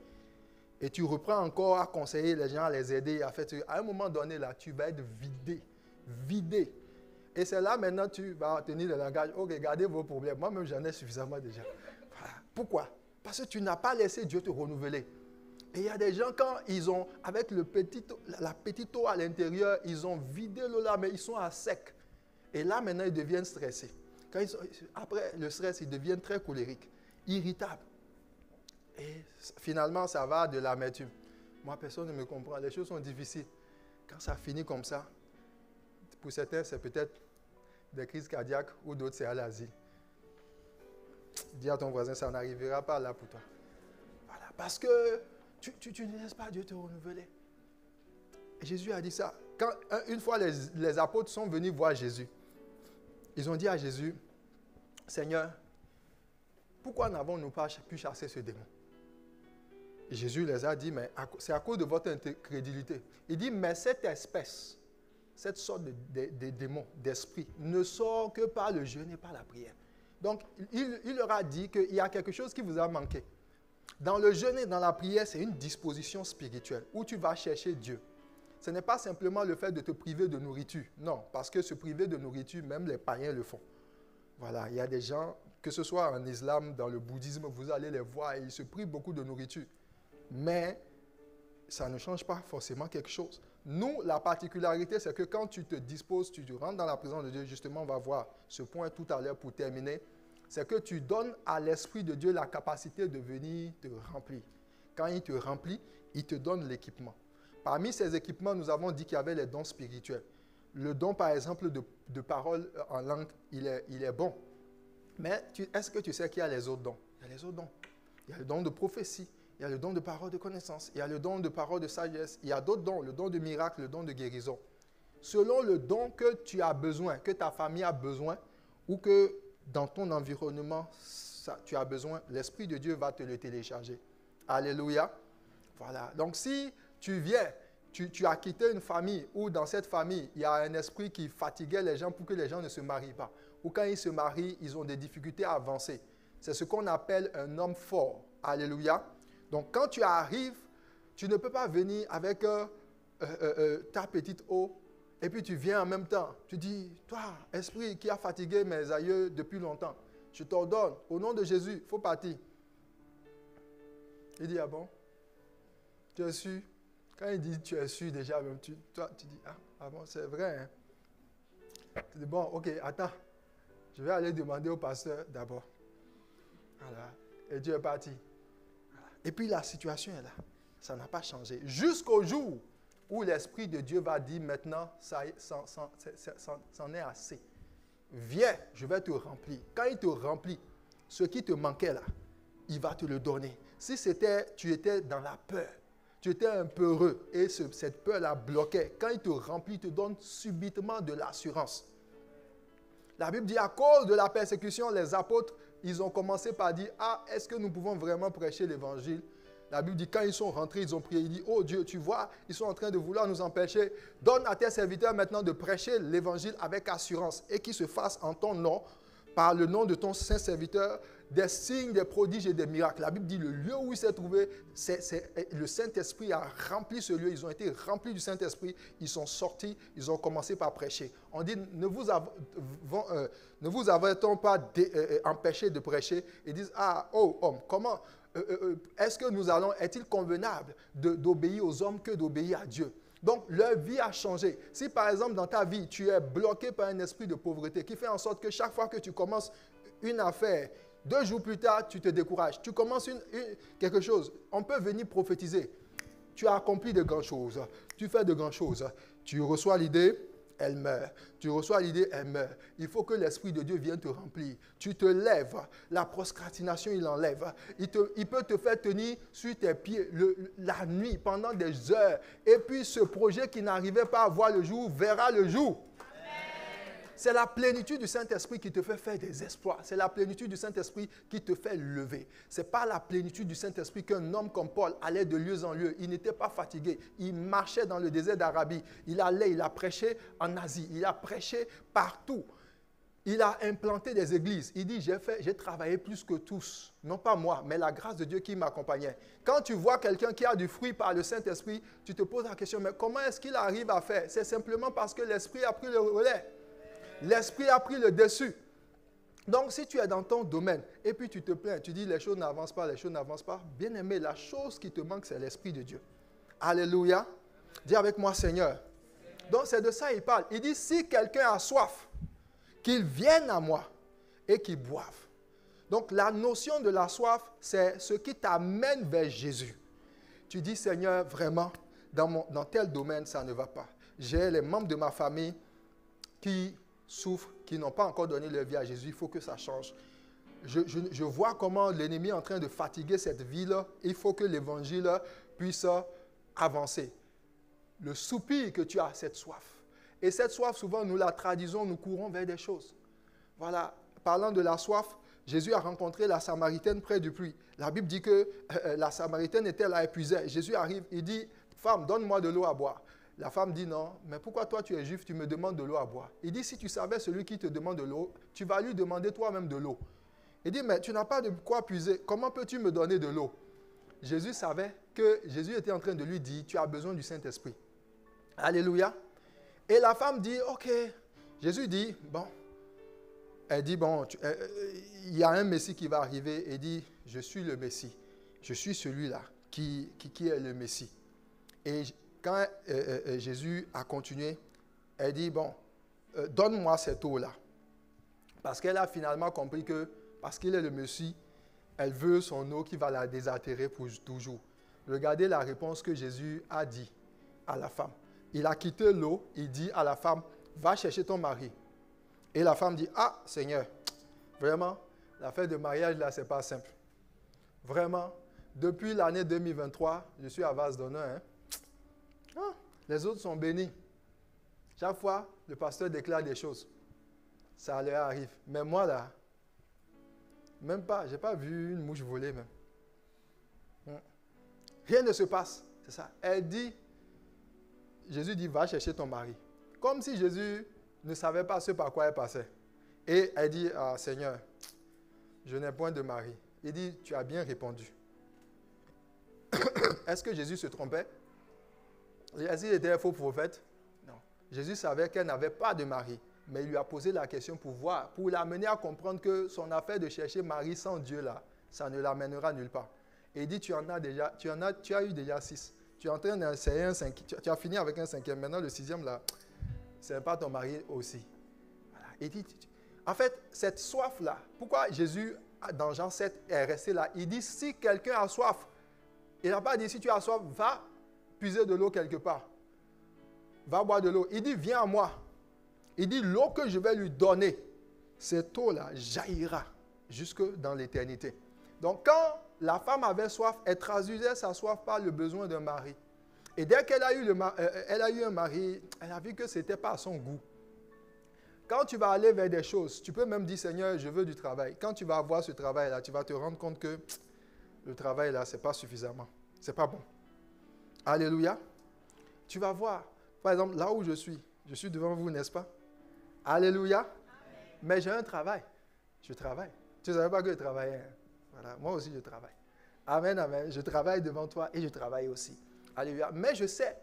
et tu reprends encore à conseiller les gens, à les aider, à un moment donné, là, tu vas être vidé. Et c'est là maintenant tu vas tenir le langage. Oh, regardez vos problèmes. Moi-même, j'en ai suffisamment déjà. Voilà. Pourquoi? Parce que tu n'as pas laissé Dieu te renouveler. Et il y a des gens, quand ils ont, avec la petite eau à l'intérieur, ils ont vidé l'eau là, mais ils sont à sec. Et là, maintenant, ils deviennent stressés. Après le stress, ils deviennent très colériques, irritables. Et finalement, ça va de l'amertume. Moi, personne ne me comprend. Les choses sont difficiles. Quand ça finit comme ça, pour certains, c'est peut-être des crises cardiaques ou d'autres, c'est à l'asile. Dis à ton voisin, ça n'arrivera pas là pour toi. Voilà, parce que tu ne laisses pas Dieu te renouveler. Et Jésus a dit ça. Quand, une fois, les apôtres sont venus voir Jésus. Ils ont dit à Jésus, Seigneur, pourquoi n'avons-nous pas pu chasser ce démon? Et Jésus les a dit, mais c'est à cause de votre incrédulité. Il dit, mais cette espèce, cette sorte de démon, d'esprit, ne sort que par le jeûne et par la prière. Donc, il leur a dit qu'il y a quelque chose qui vous a manqué. Dans le jeûne et dans la prière, c'est une disposition spirituelle où tu vas chercher Dieu. Ce n'est pas simplement le fait de te priver de nourriture. Non, parce que se priver de nourriture, même les païens le font. Voilà, il y a des gens, que ce soit en islam, dans le bouddhisme, vous allez les voir et ils se privent beaucoup de nourriture. Mais ça ne change pas forcément quelque chose. Nous, la particularité, c'est que quand tu te disposes, tu rentres dans la présence de Dieu, justement, on va voir ce point tout à l'heure pour terminer, c'est que tu donnes à l'Esprit de Dieu la capacité de venir te remplir. Quand il te remplit, il te donne l'équipement. Parmi ces équipements, nous avons dit qu'il y avait les dons spirituels. Le don, par exemple, de parole en langue, il est bon. Mais est-ce que tu sais qu'il y a les autres dons? Il y a les autres dons. Il y a le don de prophétie, il y a le don de parole de connaissance, il y a le don de parole de sagesse, il y a d'autres dons, le don de miracle, le don de guérison. Selon le don que tu as besoin, que ta famille a besoin, ou que dans ton environnement, tu as besoin, l'Esprit de Dieu va te le télécharger. Alléluia. Voilà. Donc si tu viens, tu as quitté une famille où dans cette famille, il y a un esprit qui fatiguait les gens pour que les gens ne se marient pas. Ou quand ils se marient, ils ont des difficultés à avancer. C'est ce qu'on appelle un homme fort. Alléluia. Donc quand tu arrives, tu ne peux pas venir avec ta petite eau et puis tu viens en même temps. Tu dis, toi, esprit qui a fatigué mes aïeux depuis longtemps, je t'ordonne, au nom de Jésus, il faut partir. Il dit, ah bon? Tu es sûr? Quand il dit tu es sûr déjà, même toi, tu dis, ah bon, c'est vrai. Hein? Tu dis, bon, ok, attends. Je vais aller demander au pasteur d'abord. Voilà. Et Dieu est parti. Voilà. Et puis la situation est là. Ça n'a pas changé. Jusqu'au jour où l'Esprit de Dieu va dire maintenant, c'en est assez. Viens, je vais te remplir. Quand il te remplit, ce qui te manquait là, il va te le donner. Si tu étais dans la peur, tu étais un peu heureux et cette peur-là bloquait. Quand il te remplit, il te donne subitement de l'assurance. La Bible dit, à cause de la persécution, les apôtres, ils ont commencé par dire, est-ce que nous pouvons vraiment prêcher l'évangile? La Bible dit, quand ils sont rentrés, ils ont prié, ils disent, oh Dieu, tu vois, ils sont en train de vouloir nous empêcher. Donne à tes serviteurs maintenant de prêcher l'évangile avec assurance et qu'il se fasse en ton nom, par le nom de ton saint serviteur, des signes, des prodiges et des miracles. La Bible dit, le lieu où il s'est trouvé, le Saint-Esprit a rempli ce lieu. Ils ont été remplis du Saint-Esprit. Ils sont sortis, ils ont commencé par prêcher. On dit, ne vous avait-on pas empêché de prêcher? Ils disent, oh homme, comment est-ce que est-il convenable d'obéir aux hommes que d'obéir à Dieu? Donc, leur vie a changé. Si par exemple, dans ta vie, tu es bloqué par un esprit de pauvreté qui fait en sorte que chaque fois que tu commences une affaire, 2 jours plus tard, tu te décourages. Tu commences quelque chose, on peut venir prophétiser. Tu as accompli de grandes choses. Tu fais de grandes choses. Tu reçois l'idée, elle meurt. Tu reçois l'idée, elle meurt. Il faut que l'Esprit de Dieu vienne te remplir. Tu te lèves. La procrastination, il enlève. Il peut te faire tenir sur tes pieds la nuit pendant des heures. Et puis ce projet qui n'arrivait pas à voir le jour, verra le jour. C'est la plénitude du Saint-Esprit qui te fait faire des exploits. C'est la plénitude du Saint-Esprit qui te fait lever. Ce n'est pas la plénitude du Saint-Esprit qu'un homme comme Paul allait de lieu en lieu. Il n'était pas fatigué. Il marchait dans le désert d'Arabie. Il a prêché en Asie. Il a prêché partout. Il a implanté des églises. Il dit, j'ai travaillé plus que tous. Non pas moi, mais la grâce de Dieu qui m'accompagnait. Quand tu vois quelqu'un qui a du fruit par le Saint-Esprit, tu te poses la question, mais comment est-ce qu'il arrive à faire? C'est simplement parce que l'Esprit a pris le relais. L'esprit a pris le dessus. Donc, si tu es dans ton domaine et puis tu te plains, tu dis les choses n'avancent pas, les choses n'avancent pas, bien aimé, la chose qui te manque, c'est l'Esprit de Dieu. Alléluia. Dis avec moi, Seigneur. Donc, c'est de ça il parle. Il dit, si quelqu'un a soif, qu'il vienne à moi et qu'il boive. Donc, la notion de la soif, c'est ce qui t'amène vers Jésus. Tu dis, Seigneur, vraiment, dans tel domaine, ça ne va pas. J'ai les membres de ma famille qui souffrent, qui n'ont pas encore donné leur vie à Jésus. Il faut que ça change. Je vois comment l'ennemi est en train de fatiguer cette vie-là. Il faut que l'évangile puisse avancer. Le soupir que tu as, cette soif. Et cette soif, souvent, nous la traduisons, nous courons vers des choses. Voilà, parlant de la soif, Jésus a rencontré la Samaritaine près du puits. La Bible dit que la Samaritaine était là épuisée. Jésus arrive, il dit, femme, donne-moi de l'eau à boire. La femme dit non, mais pourquoi toi tu es juif, tu me demandes de l'eau à boire? Il dit, si tu savais celui qui te demande de l'eau, tu vas lui demander toi-même de l'eau. Il dit, mais tu n'as pas de quoi puiser, comment peux-tu me donner de l'eau? Jésus savait que Jésus était en train de lui dire, tu as besoin du Saint-Esprit. Alléluia. Et la femme dit, ok. Jésus dit, bon. Elle dit, bon, il y a un Messie qui va arriver. Et dit, je suis le Messie. Je suis celui-là qui est le Messie. Et quand Jésus a continué, elle dit, bon, donne-moi cette eau-là. Parce qu'elle a finalement compris que, parce qu'il est le Messie, elle veut son eau qui va la désaltérer pour toujours. Regardez la réponse que Jésus a dit à la femme. Il a quitté l'eau, il dit à la femme, va chercher ton mari. Et la femme dit, ah, Seigneur, vraiment, l'affaire de mariage, là, ce n'est pas simple. Vraiment, depuis l'année 2023, je suis à vase d'honneur. Hein? Ah, les autres sont bénis. Chaque fois, le pasteur déclare des choses. Ça leur arrive. Mais moi, là, même pas, je n'ai pas vu une mouche voler même. Rien ne se passe. C'est ça. Elle dit, Jésus dit, va chercher ton mari. Comme si Jésus ne savait pas ce par quoi elle passait. Et elle dit, ah, Seigneur, je n'ai point de mari. Il dit, tu as bien répondu. Est-ce que Jésus se trompait? Est-ce qu'il était un faux prophète? Non. Jésus savait qu'elle n'avait pas de mari. Mais il lui a posé la question pour voir, pour l'amener à comprendre que son affaire de chercher mari sans Dieu, là, ça ne l'amènera nulle part. Et il dit, tu as eu déjà 6. Tu es en train d'essayer un 5. Tu as fini avec un 5e. Maintenant, le 6e, là, ce n'est pas ton mari aussi. Voilà. Il dit, en fait, cette soif-là, pourquoi Jésus, dans Jean 7, est resté là? Il dit, si quelqu'un a soif, il n'a pas dit, si tu as soif, va puiser de l'eau quelque part. Va boire de l'eau. Il dit, viens à moi. Il dit, l'eau que je vais lui donner, cette eau-là jaillira jusque dans l'éternité. Donc, quand la femme avait soif, elle traduisait sa soif par le besoin d'un mari. Et dès qu'elle a eu un mari, elle a vu que ce n'était pas à son goût. Quand tu vas aller vers des choses, tu peux même dire, Seigneur, je veux du travail. Quand tu vas avoir ce travail-là, tu vas te rendre compte que le travail-là, ce n'est pas suffisamment. Ce n'est pas bon. Alléluia. Tu vas voir, par exemple, là où je suis devant vous, n'est-ce pas? Alléluia. Amen. Mais j'ai un travail. Je travaille. Tu ne savais pas que je travaillais. Voilà. Moi aussi, je travaille. Amen, amen. Je travaille devant toi et je travaille aussi. Alléluia. Mais je sais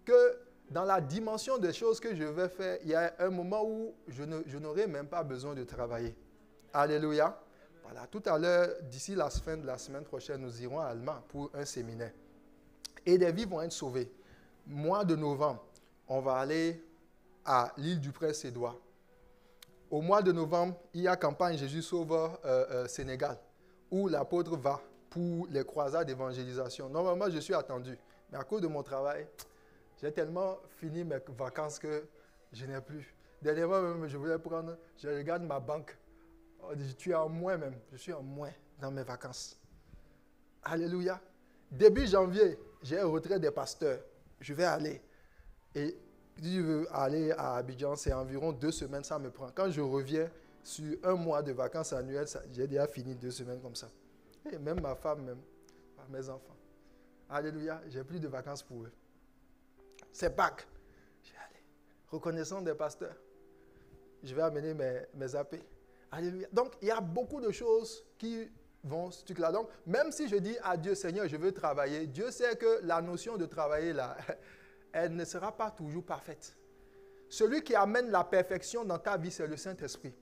que dans la dimension des choses que je vais faire, il y a un moment où je n'aurai même pas besoin de travailler. Alléluia. Voilà. Tout à l'heure, d'ici la fin de la semaine prochaine, nous irons à Allemagne pour un séminaire. Et des vies vont être sauvées. Mois de novembre, on va aller à l'île du Prince-Édouard. Au mois de novembre, il y a campagne Jésus Sauveur Sénégal, où l'apôtre va pour les croisades d'évangélisation. Normalement, je suis attendu. Mais à cause de mon travail, j'ai tellement fini mes vacances que je n'ai plus. Dernièrement, même, je voulais prendre, je regarde ma banque. Tu es en moins même. Je suis en moins dans mes vacances. Alléluia. Début janvier, j'ai un retrait des pasteurs. Je vais aller. Et si je veux aller à Abidjan, c'est environ 2 semaines, ça me prend. Quand je reviens sur un mois de vacances annuelles, j'ai déjà fini 2 semaines comme ça. Et même ma femme, même, mes enfants. Alléluia, j'ai plus de vacances pour eux. C'est Pâques. Je vais aller. Reconnaissant des pasteurs. Je vais amener mes AP. Alléluia. Donc, il y a beaucoup de choses qui vont ce truc-là. Donc, même si je dis à Dieu, Seigneur, je veux travailler, Dieu sait que la notion de travailler là, elle ne sera pas toujours parfaite. Celui qui amène la perfection dans ta vie, c'est le Saint-Esprit.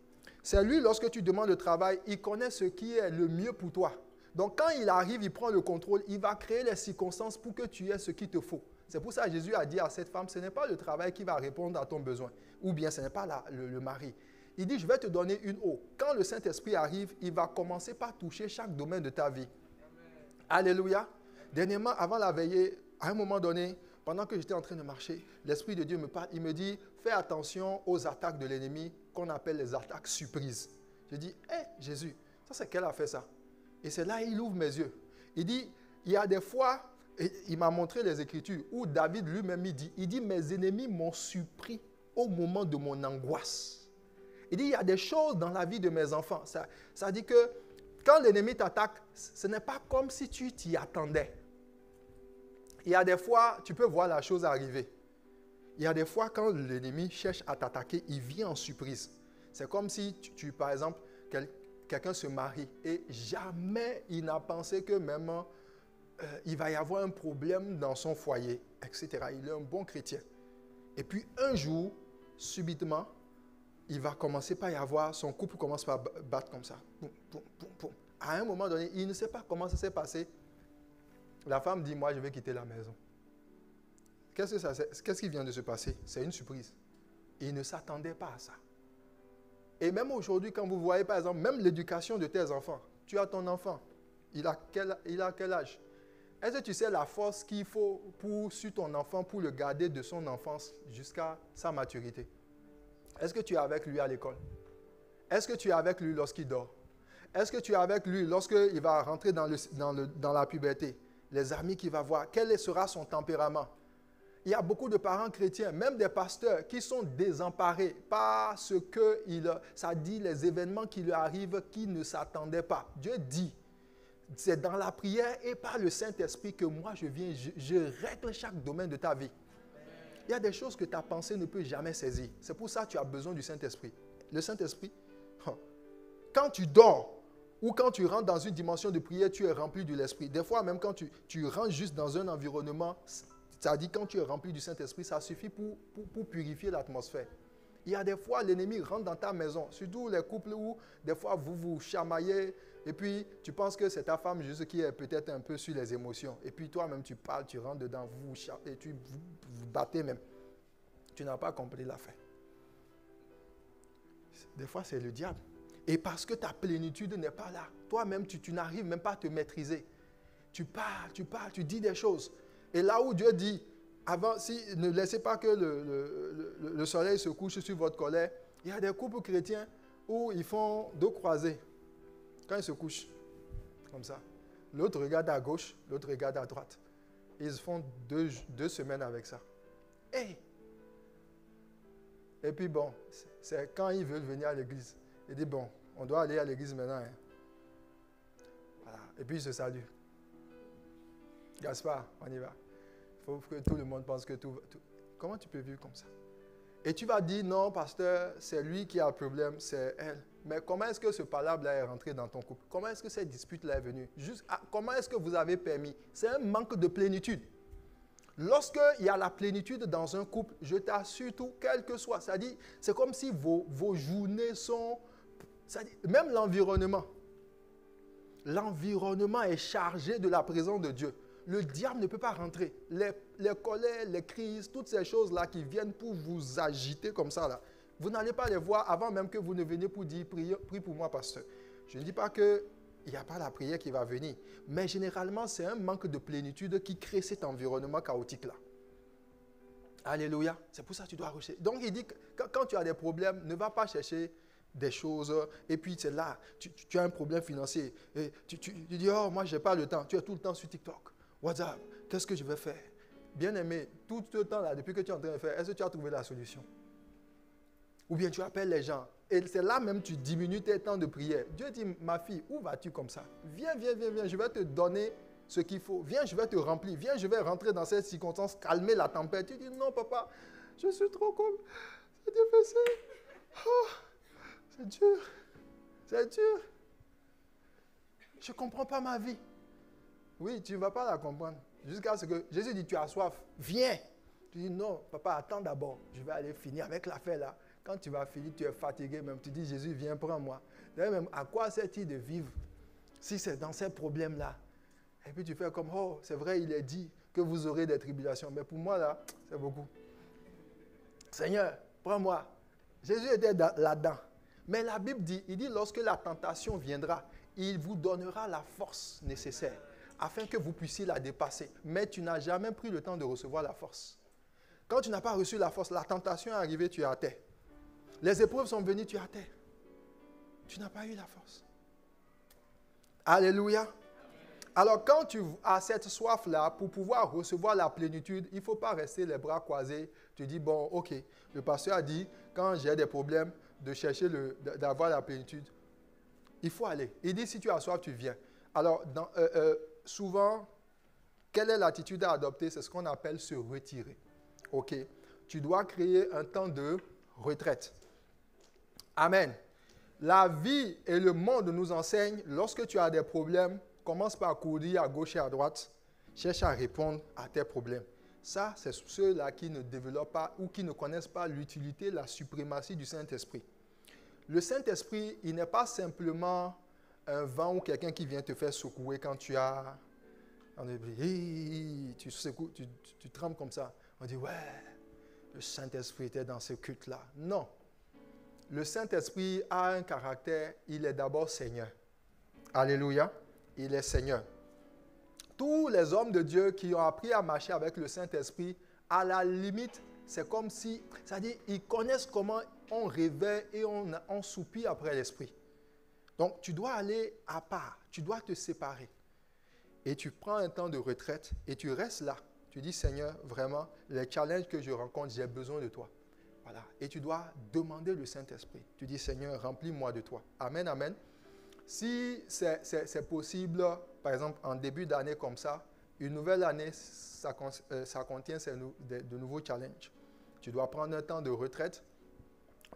C'est lui, lorsque tu demandes le travail, il connaît ce qui est le mieux pour toi. Donc quand il arrive, il prend le contrôle, il va créer les circonstances pour que tu aies ce qu'il te faut. C'est pour ça que Jésus a dit à cette femme, ce n'est pas le travail qui va répondre à ton besoin. Ou bien ce n'est pas le mari. Il dit, je vais te donner une eau. Quand le Saint-Esprit arrive, il va commencer par toucher chaque domaine de ta vie. Amen. Alléluia. Dernièrement, avant la veillée, à un moment donné, pendant que j'étais en train de marcher, l'Esprit de Dieu me parle, il me dit, fais attention aux attaques de l'ennemi qu'on appelle les attaques surprises. Je dis, Jésus, ça c'est quel a fait ça? Et c'est là il ouvre mes yeux. Il dit, il y a des fois, et il m'a montré les Écritures, où David lui-même il dit, mes ennemis m'ont surpris au moment de mon angoisse. Il dit, il y a des choses dans la vie de mes enfants. Ça dit que quand l'ennemi t'attaque, ce n'est pas comme si tu t'y attendais. Il y a des fois, tu peux voir la chose arriver. Il y a des fois, quand l'ennemi cherche à t'attaquer, il vient en surprise. C'est comme si, par exemple, quelqu'un se marie et jamais il n'a pensé que même il va y avoir un problème dans son foyer, etc. Il est un bon chrétien. Et puis un jour, subitement, il va commencer par y avoir, son couple commence par battre comme ça. Boum, boum, boum, boum. À un moment donné, il ne sait pas comment ça s'est passé. La femme dit, moi je vais quitter la maison. Qu'est-ce qui vient de se passer? C'est une surprise. Il ne s'attendait pas à ça. Et même aujourd'hui, quand vous voyez par exemple, même l'éducation de tes enfants, tu as ton enfant, il a quel âge? Est-ce que tu sais la force qu'il faut sur ton enfant pour le garder de son enfance jusqu'à sa maturité? Est-ce que tu es avec lui à l'école? Est-ce que tu es avec lui lorsqu'il dort? Est-ce que tu es avec lui lorsqu'il va rentrer dans la puberté? Les amis qu'il va voir, quel sera son tempérament? Il y a beaucoup de parents chrétiens, même des pasteurs, qui sont désemparés par ce que ça dit, les événements qui lui arrivent, qui ne s'attendaient pas. Dieu dit, c'est dans la prière et par le Saint-Esprit que moi je viens, je règle chaque domaine de ta vie. Il y a des choses que ta pensée ne peut jamais saisir. C'est pour ça que tu as besoin du Saint-Esprit. Le Saint-Esprit, quand tu dors ou quand tu rentres dans une dimension de prière, tu es rempli de l'Esprit. Des fois, même quand tu rentres juste dans un environnement, c'est-à-dire quand tu es rempli du Saint-Esprit, ça suffit pour purifier l'atmosphère. Il y a des fois, l'ennemi rentre dans ta maison, surtout les couples où des fois vous vous chamaillez et puis tu penses que c'est ta femme juste qui est peut-être un peu sur les émotions. Et puis toi-même, tu parles, tu rentres dedans, vous battez même. Tu n'as pas compris l'affaire. Des fois, c'est le diable. Et parce que ta plénitude n'est pas là, toi-même, tu n'arrives même pas à te maîtriser. Tu parles, tu dis des choses. Et là où Dieu dit, avant, ne laissez pas que le soleil se couche sur votre colère, il y a des couples chrétiens où ils font 2 croisées. Quand ils se couchent, comme ça, l'autre regarde à gauche, l'autre regarde à droite. Ils font 2 semaines avec ça. Et puis bon, c'est quand ils veulent venir à l'église. Ils disent, bon, on doit aller à l'église maintenant. Hein. Voilà. Et puis ils se saluent. Gaspard, on y va. Il faut que tout le monde pense que tout. Comment tu peux vivre comme ça? Et tu vas dire, non, pasteur, c'est lui qui a le problème, c'est elle. Mais comment est-ce que ce palabre-là est rentré dans ton couple? Comment est-ce que cette dispute-là est venue? Comment est-ce que vous avez permis? C'est un manque de plénitude. Lorsqu'il y a la plénitude dans un couple, je t'assure tout, quel que soit. C'est-à-dire, c'est comme si vos journées sont... Même l'environnement. L'environnement est chargé de la présence de Dieu. Le diable ne peut pas rentrer. Les colères, les crises, toutes ces choses-là qui viennent pour vous agiter comme ça, là, vous n'allez pas les voir avant même que vous ne veniez pour dire, prie pour moi, pasteur. Je ne dis pas qu'il n'y a pas la prière qui va venir. Mais généralement, c'est un manque de plénitude qui crée cet environnement chaotique-là. Alléluia. C'est pour ça que tu dois rechercher. Donc, il dit que quand tu as des problèmes, ne va pas chercher des choses, et puis c'est là, tu as un problème financier, et tu dis, oh, moi, je n'ai pas le temps. Tu es tout le temps sur TikTok. WhatsApp, qu'est-ce que je vais faire? Bien-aimé, tout ce temps-là, depuis que tu es en train de faire, est-ce que tu as trouvé la solution? Ou bien tu appelles les gens, et c'est là même tu diminues tes temps de prière. Dieu dit, ma fille, où vas-tu comme ça? Viens, je vais te donner ce qu'il faut. Viens, je vais te remplir. Viens, je vais rentrer dans cette circonstance, calmer la tempête. Tu dis, non, papa, je suis trop comme... C'est difficile. Oh, c'est dur. C'est dur. Je ne comprends pas ma vie. Oui, tu ne vas pas la comprendre. Jusqu'à ce que Jésus dit, tu as soif. Viens. Tu dis, non, papa, attends d'abord. Je vais aller finir avec l'affaire là. Quand tu vas finir, tu es fatigué même. Tu dis, Jésus, viens, prends-moi. D'ailleurs, même, à quoi sert-il de vivre si c'est dans ces problèmes-là? Et puis tu fais comme, oh, c'est vrai, il est dit que vous aurez des tribulations. Mais pour moi, là, c'est beaucoup. Seigneur, prends-moi. Jésus était là-dedans. Mais la Bible dit, il dit, lorsque la tentation viendra, il vous donnera la force nécessaire afin que vous puissiez la dépasser. Mais tu n'as jamais pris le temps de recevoir la force. Quand tu n'as pas reçu la force, la tentation est arrivée, tu es à terre. Les épreuves sont venues, tu es à terre. Tu n'as pas eu la force. Alléluia. Alors, quand tu as cette soif-là, pour pouvoir recevoir la plénitude, il ne faut pas rester les bras croisés. Tu dis, bon, ok, le pasteur a dit, quand j'ai des problèmes, de chercher, d'avoir la plénitude, il faut aller. Il dit, si tu as soif, tu viens. Alors, souvent, quelle est l'attitude à adopter? C'est ce qu'on appelle se retirer. Ok. Tu dois créer un temps de retraite. Amen. La vie et le monde nous enseignent, lorsque tu as des problèmes, commence par courir à gauche et à droite, cherche à répondre à tes problèmes. Ça, c'est ceux-là qui ne développent pas ou qui ne connaissent pas l'utilité, la suprématie du Saint-Esprit. Le Saint-Esprit, il n'est pas simplement un vent ou quelqu'un qui vient te faire secouer quand tu as... Tu secoues, tu trembles comme ça. On dit, ouais, le Saint-Esprit était dans ce culte-là. Non. Le Saint-Esprit a un caractère, il est d'abord Seigneur. Alléluia. Il est Seigneur. Tous les hommes de Dieu qui ont appris à marcher avec le Saint-Esprit, à la limite, c'est comme si, c'est-à-dire, ils connaissent comment on réveille et on soupire après l'Esprit. Donc, tu dois aller à part, tu dois te séparer. Et tu prends un temps de retraite et tu restes là. Tu dis, Seigneur, vraiment, les challenges que je rencontre, j'ai besoin de toi. Voilà. Et tu dois demander le Saint-Esprit. Tu dis, Seigneur, remplis-moi de toi. Amen, amen. Si c'est possible, par exemple, en début d'année comme ça, une nouvelle année, ça contient de nouveaux challenges. Tu dois prendre un temps de retraite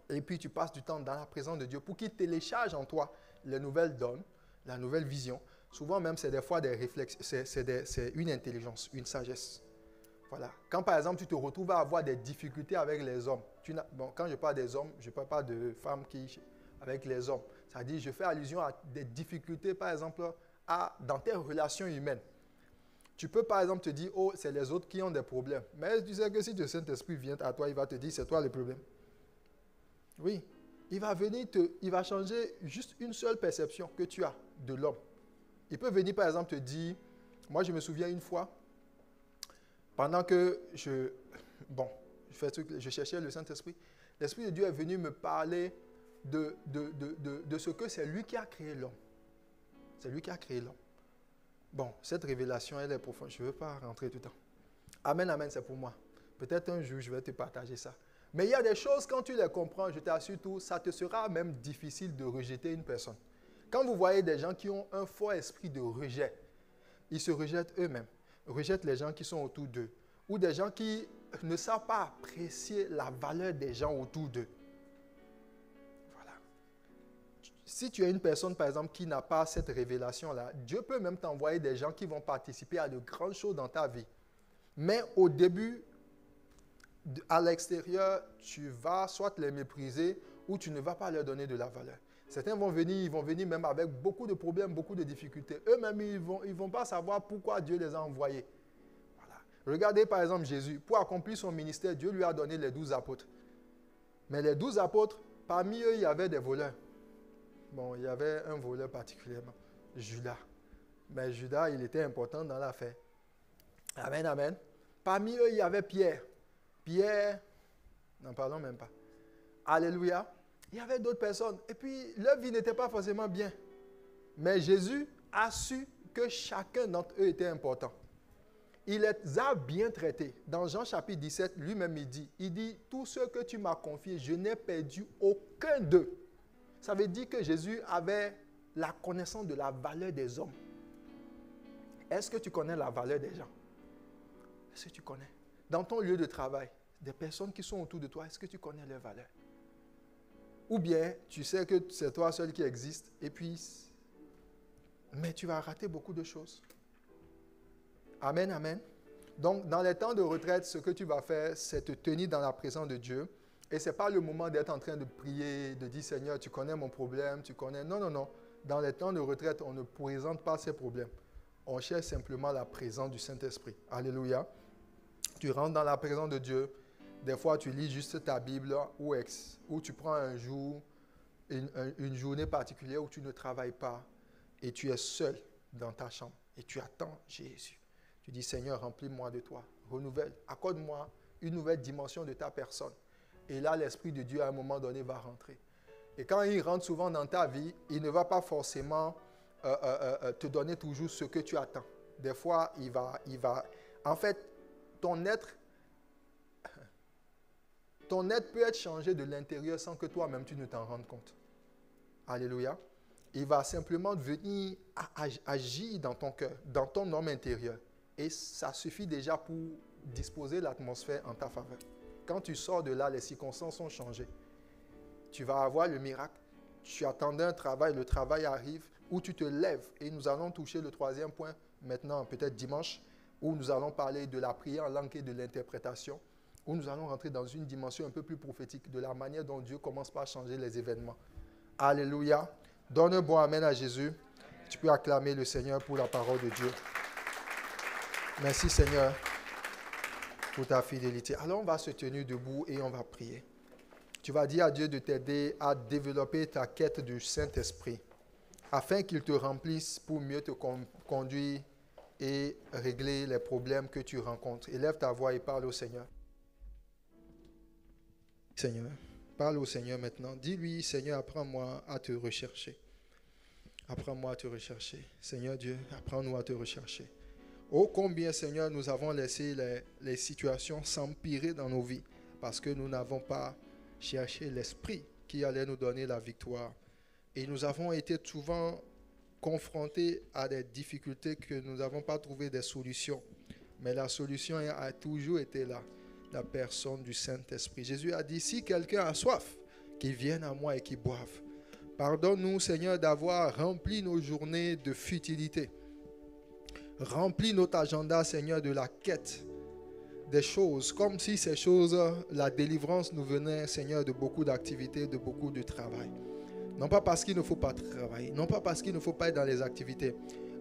et puis tu passes du temps dans la présence de Dieu pour qu'il télécharge en toi les nouvelles donnes, la nouvelle vision. Souvent même, c'est des fois des réflexes, c'est une intelligence, une sagesse. Voilà. Quand par exemple, tu te retrouves à avoir des difficultés avec les hommes, quand je parle des hommes, je ne parle pas de femmes avec les hommes. C'est-à-dire, je fais allusion à des difficultés, par exemple, dans tes relations humaines. Tu peux, par exemple, te dire, oh, c'est les autres qui ont des problèmes. Mais tu sais que si le Saint-Esprit vient à toi, il va te dire, c'est toi le problème. Oui. Il va venir, il va changer juste une seule perception que tu as de l'homme. Il peut venir, par exemple, te dire, moi, je me souviens une fois, pendant que je cherchais le Saint-Esprit, l'Esprit de Dieu est venu me parler de ce que c'est lui qui a créé l'homme. C'est lui qui a créé l'homme. Bon, cette révélation, elle est profonde. Je ne veux pas rentrer tout le temps. Amen, amen, c'est pour moi. Peut-être un jour, je vais te partager ça. Mais il y a des choses, quand tu les comprends, je t'assure tout, ça te sera même difficile de rejeter une personne. Quand vous voyez des gens qui ont un fort esprit de rejet, ils se rejettent eux-mêmes, rejettent les gens qui sont autour d'eux, ou des gens qui ne savent pas apprécier la valeur des gens autour d'eux. Voilà. Si tu es une personne, par exemple, qui n'a pas cette révélation-là, Dieu peut même t'envoyer des gens qui vont participer à de grandes choses dans ta vie. Mais au début, à l'extérieur, tu vas soit les mépriser ou tu ne vas pas leur donner de la valeur. Certains vont venir même avec beaucoup de problèmes, beaucoup de difficultés. Eux-mêmes, ils vont pas savoir pourquoi Dieu les a envoyés. Voilà. Regardez par exemple Jésus. Pour accomplir son ministère, Dieu lui a donné les 12 apôtres. Mais les 12 apôtres, parmi eux, il y avait des voleurs. Bon, il y avait un voleur particulièrement, Judas. Mais Judas, il était important dans l'affaire. Amen, amen. Parmi eux, il y avait Pierre. Pierre, n'en parlons même pas. Alléluia. Il y avait d'autres personnes. Et puis, leur vie n'était pas forcément bien. Mais Jésus a su que chacun d'entre eux était important. Il les a bien traités. Dans Jean chapitre 17, lui-même, il dit, tous ceux que tu m'as confiés, je n'ai perdu aucun d'eux. Ça veut dire que Jésus avait la connaissance de la valeur des hommes. Est-ce que tu connais la valeur des gens? Est-ce que tu connais? Dans ton lieu de travail, des personnes qui sont autour de toi, est-ce que tu connais leur valeur? Ou bien, tu sais que c'est toi seul qui existe, et puis, mais tu vas rater beaucoup de choses. Amen, amen. Donc, dans les temps de retraite, ce que tu vas faire, c'est te tenir dans la présence de Dieu. Et ce n'est pas le moment d'être en train de prier, de dire, Seigneur, tu connais mon problème, tu connais... Non, non, non. Dans les temps de retraite, on ne présente pas ces problèmes. On cherche simplement la présence du Saint-Esprit. Alléluia. Tu rentres dans la présence de Dieu. Des fois, tu lis juste ta Bible ou tu prends un jour, une journée particulière où tu ne travailles pas et tu es seul dans ta chambre et tu attends Jésus. Tu dis, Seigneur, remplis-moi de toi, renouvelle, accorde-moi une nouvelle dimension de ta personne. Et là, l'Esprit de Dieu, à un moment donné, va rentrer. Et quand il rentre souvent dans ta vie, il ne va pas forcément te donner toujours ce que tu attends. Des fois, il va... En fait, ton être peut être changé de l'intérieur sans que toi-même tu ne t'en rendes compte. Alléluia. Il va simplement venir agir dans ton cœur, dans ton homme intérieur. Et ça suffit déjà pour disposer l'atmosphère en ta faveur. Quand tu sors de là, les circonstances ont changé. Tu vas avoir le miracle. Tu attendais un travail, le travail arrive, où tu te lèves. Et nous allons toucher le troisième point, maintenant, peut-être dimanche, où nous allons parler de la prière en langue et de l'interprétation, où nous allons rentrer dans une dimension un peu plus prophétique de la manière dont Dieu commence par changer les événements. Alléluia. Donne un bon amen à Jésus. Tu peux acclamer le Seigneur pour la parole de Dieu. Merci Seigneur pour ta fidélité. Alors on va se tenir debout et on va prier. Tu vas dire à Dieu de t'aider à développer ta quête du Saint-Esprit afin qu'il te remplisse pour mieux te conduire et régler les problèmes que tu rencontres. Élève ta voix et parle au Seigneur. Seigneur, parle au Seigneur maintenant. Dis-lui, Seigneur, apprends-moi à te rechercher. Apprends-moi à te rechercher. Seigneur Dieu, apprends-nous à te rechercher. Oh combien, Seigneur, nous avons laissé les situations s'empirer dans nos vies parce que nous n'avons pas cherché l'Esprit qui allait nous donner la victoire. Et nous avons été souvent confrontés à des difficultés que nous n'avons pas trouvé des solutions. Mais la solution a toujours été là, la personne du Saint-Esprit. Jésus a dit, si quelqu'un a soif, qu'il vienne à moi et qu'il boive. Pardonne-nous, Seigneur, d'avoir rempli nos journées de futilité. Remplis notre agenda, Seigneur, de la quête des choses, comme si ces choses, la délivrance nous venait, Seigneur, de beaucoup d'activités, de beaucoup de travail. Non pas parce qu'il ne faut pas travailler, non pas parce qu'il ne faut pas être dans les activités,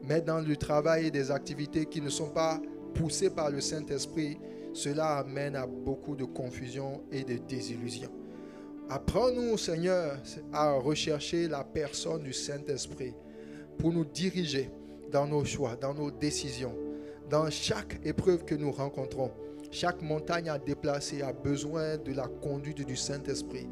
mais dans le travail et des activités qui ne sont pas poussées par le Saint-Esprit, cela amène à beaucoup de confusion et de désillusion. Apprends-nous, Seigneur, à rechercher la personne du Saint-Esprit pour nous diriger dans nos choix, dans nos décisions, dans chaque épreuve que nous rencontrons. Chaque montagne à déplacer a besoin de la conduite du Saint-Esprit.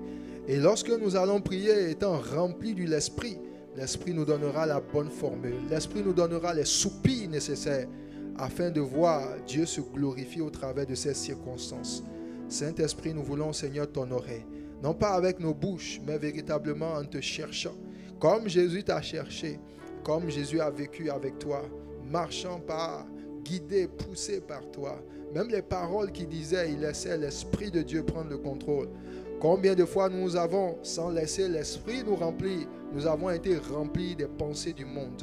Et lorsque nous allons prier étant remplis de l'Esprit, l'Esprit nous donnera la bonne formule. L'Esprit nous donnera les soupirs nécessaires afin de voir Dieu se glorifier au travers de ces circonstances. Saint-Esprit, nous voulons, Seigneur, t'honorer. Non pas avec nos bouches, mais véritablement en te cherchant. Comme Jésus t'a cherché, comme Jésus a vécu avec toi, marchant par, guidé, poussé par toi. Même les paroles qu'il disait, il laissait l'Esprit de Dieu prendre le contrôle. Combien de fois nous avons, sans laisser l'Esprit nous remplir, nous avons été remplis des pensées du monde,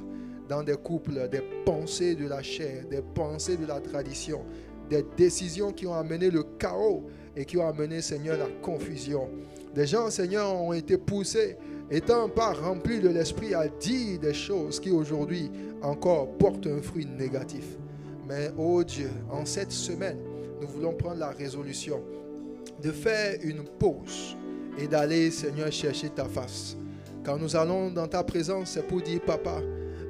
dans des couples, des pensées de la chair, des pensées de la tradition, des décisions qui ont amené le chaos et qui ont amené, Seigneur, la confusion. Des gens, Seigneur, ont été poussés, étant pas remplis de l'Esprit, à dire des choses qui aujourd'hui encore portent un fruit négatif. Mais, oh Dieu, en cette semaine, nous voulons prendre la résolution de faire une pause et d'aller, Seigneur, chercher ta face. Quand nous allons dans ta présence, c'est pour dire, Papa,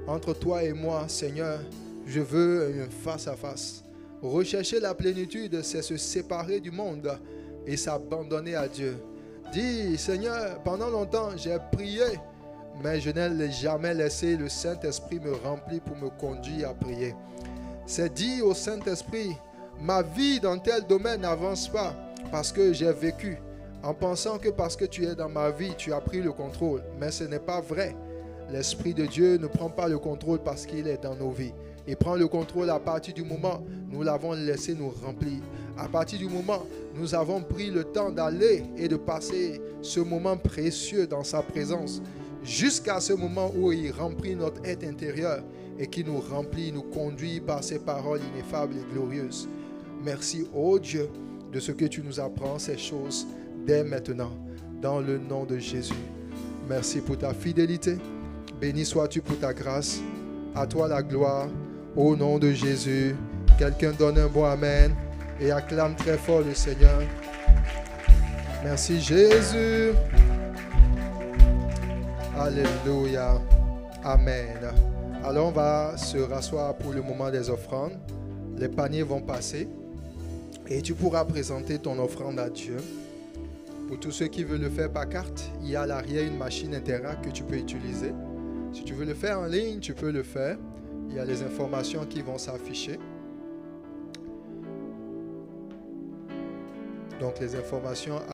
entre toi et moi, Seigneur, je veux un face à face. Rechercher la plénitude, c'est se séparer du monde et s'abandonner à Dieu. Dis, Seigneur, pendant longtemps, j'ai prié, mais je n'ai jamais laissé le Saint-Esprit me remplir pour me conduire à prier. C'est dire au Saint-Esprit, ma vie dans tel domaine n'avance pas parce que j'ai vécu en pensant que parce que tu es dans ma vie, tu as pris le contrôle. Mais ce n'est pas vrai. L'Esprit de Dieu ne prend pas le contrôle parce qu'il est dans nos vies. Il prend le contrôle à partir du moment où nous l'avons laissé nous remplir. À partir du moment où nous avons pris le temps d'aller et de passer ce moment précieux dans sa présence, jusqu'à ce moment où il remplit notre être intérieur et qui nous remplit, nous conduit par ses paroles ineffables et glorieuses. Merci, ô Dieu, de ce que tu nous apprends ces choses dès maintenant, dans le nom de Jésus. Merci pour ta fidélité. Béni sois-tu pour ta grâce. À toi la gloire, au nom de Jésus. Quelqu'un donne un bon amen et acclame très fort le Seigneur. Merci Jésus. Alléluia. Amen. Alors on va se rasseoir pour le moment des offrandes. Les paniers vont passer et tu pourras présenter ton offrande à Dieu. Pour tous ceux qui veulent le faire par carte, il y a à l'arrière une machine Interact que tu peux utiliser. Si tu veux le faire en ligne, tu peux le faire. Il y a les informations qui vont s'afficher. Donc les informations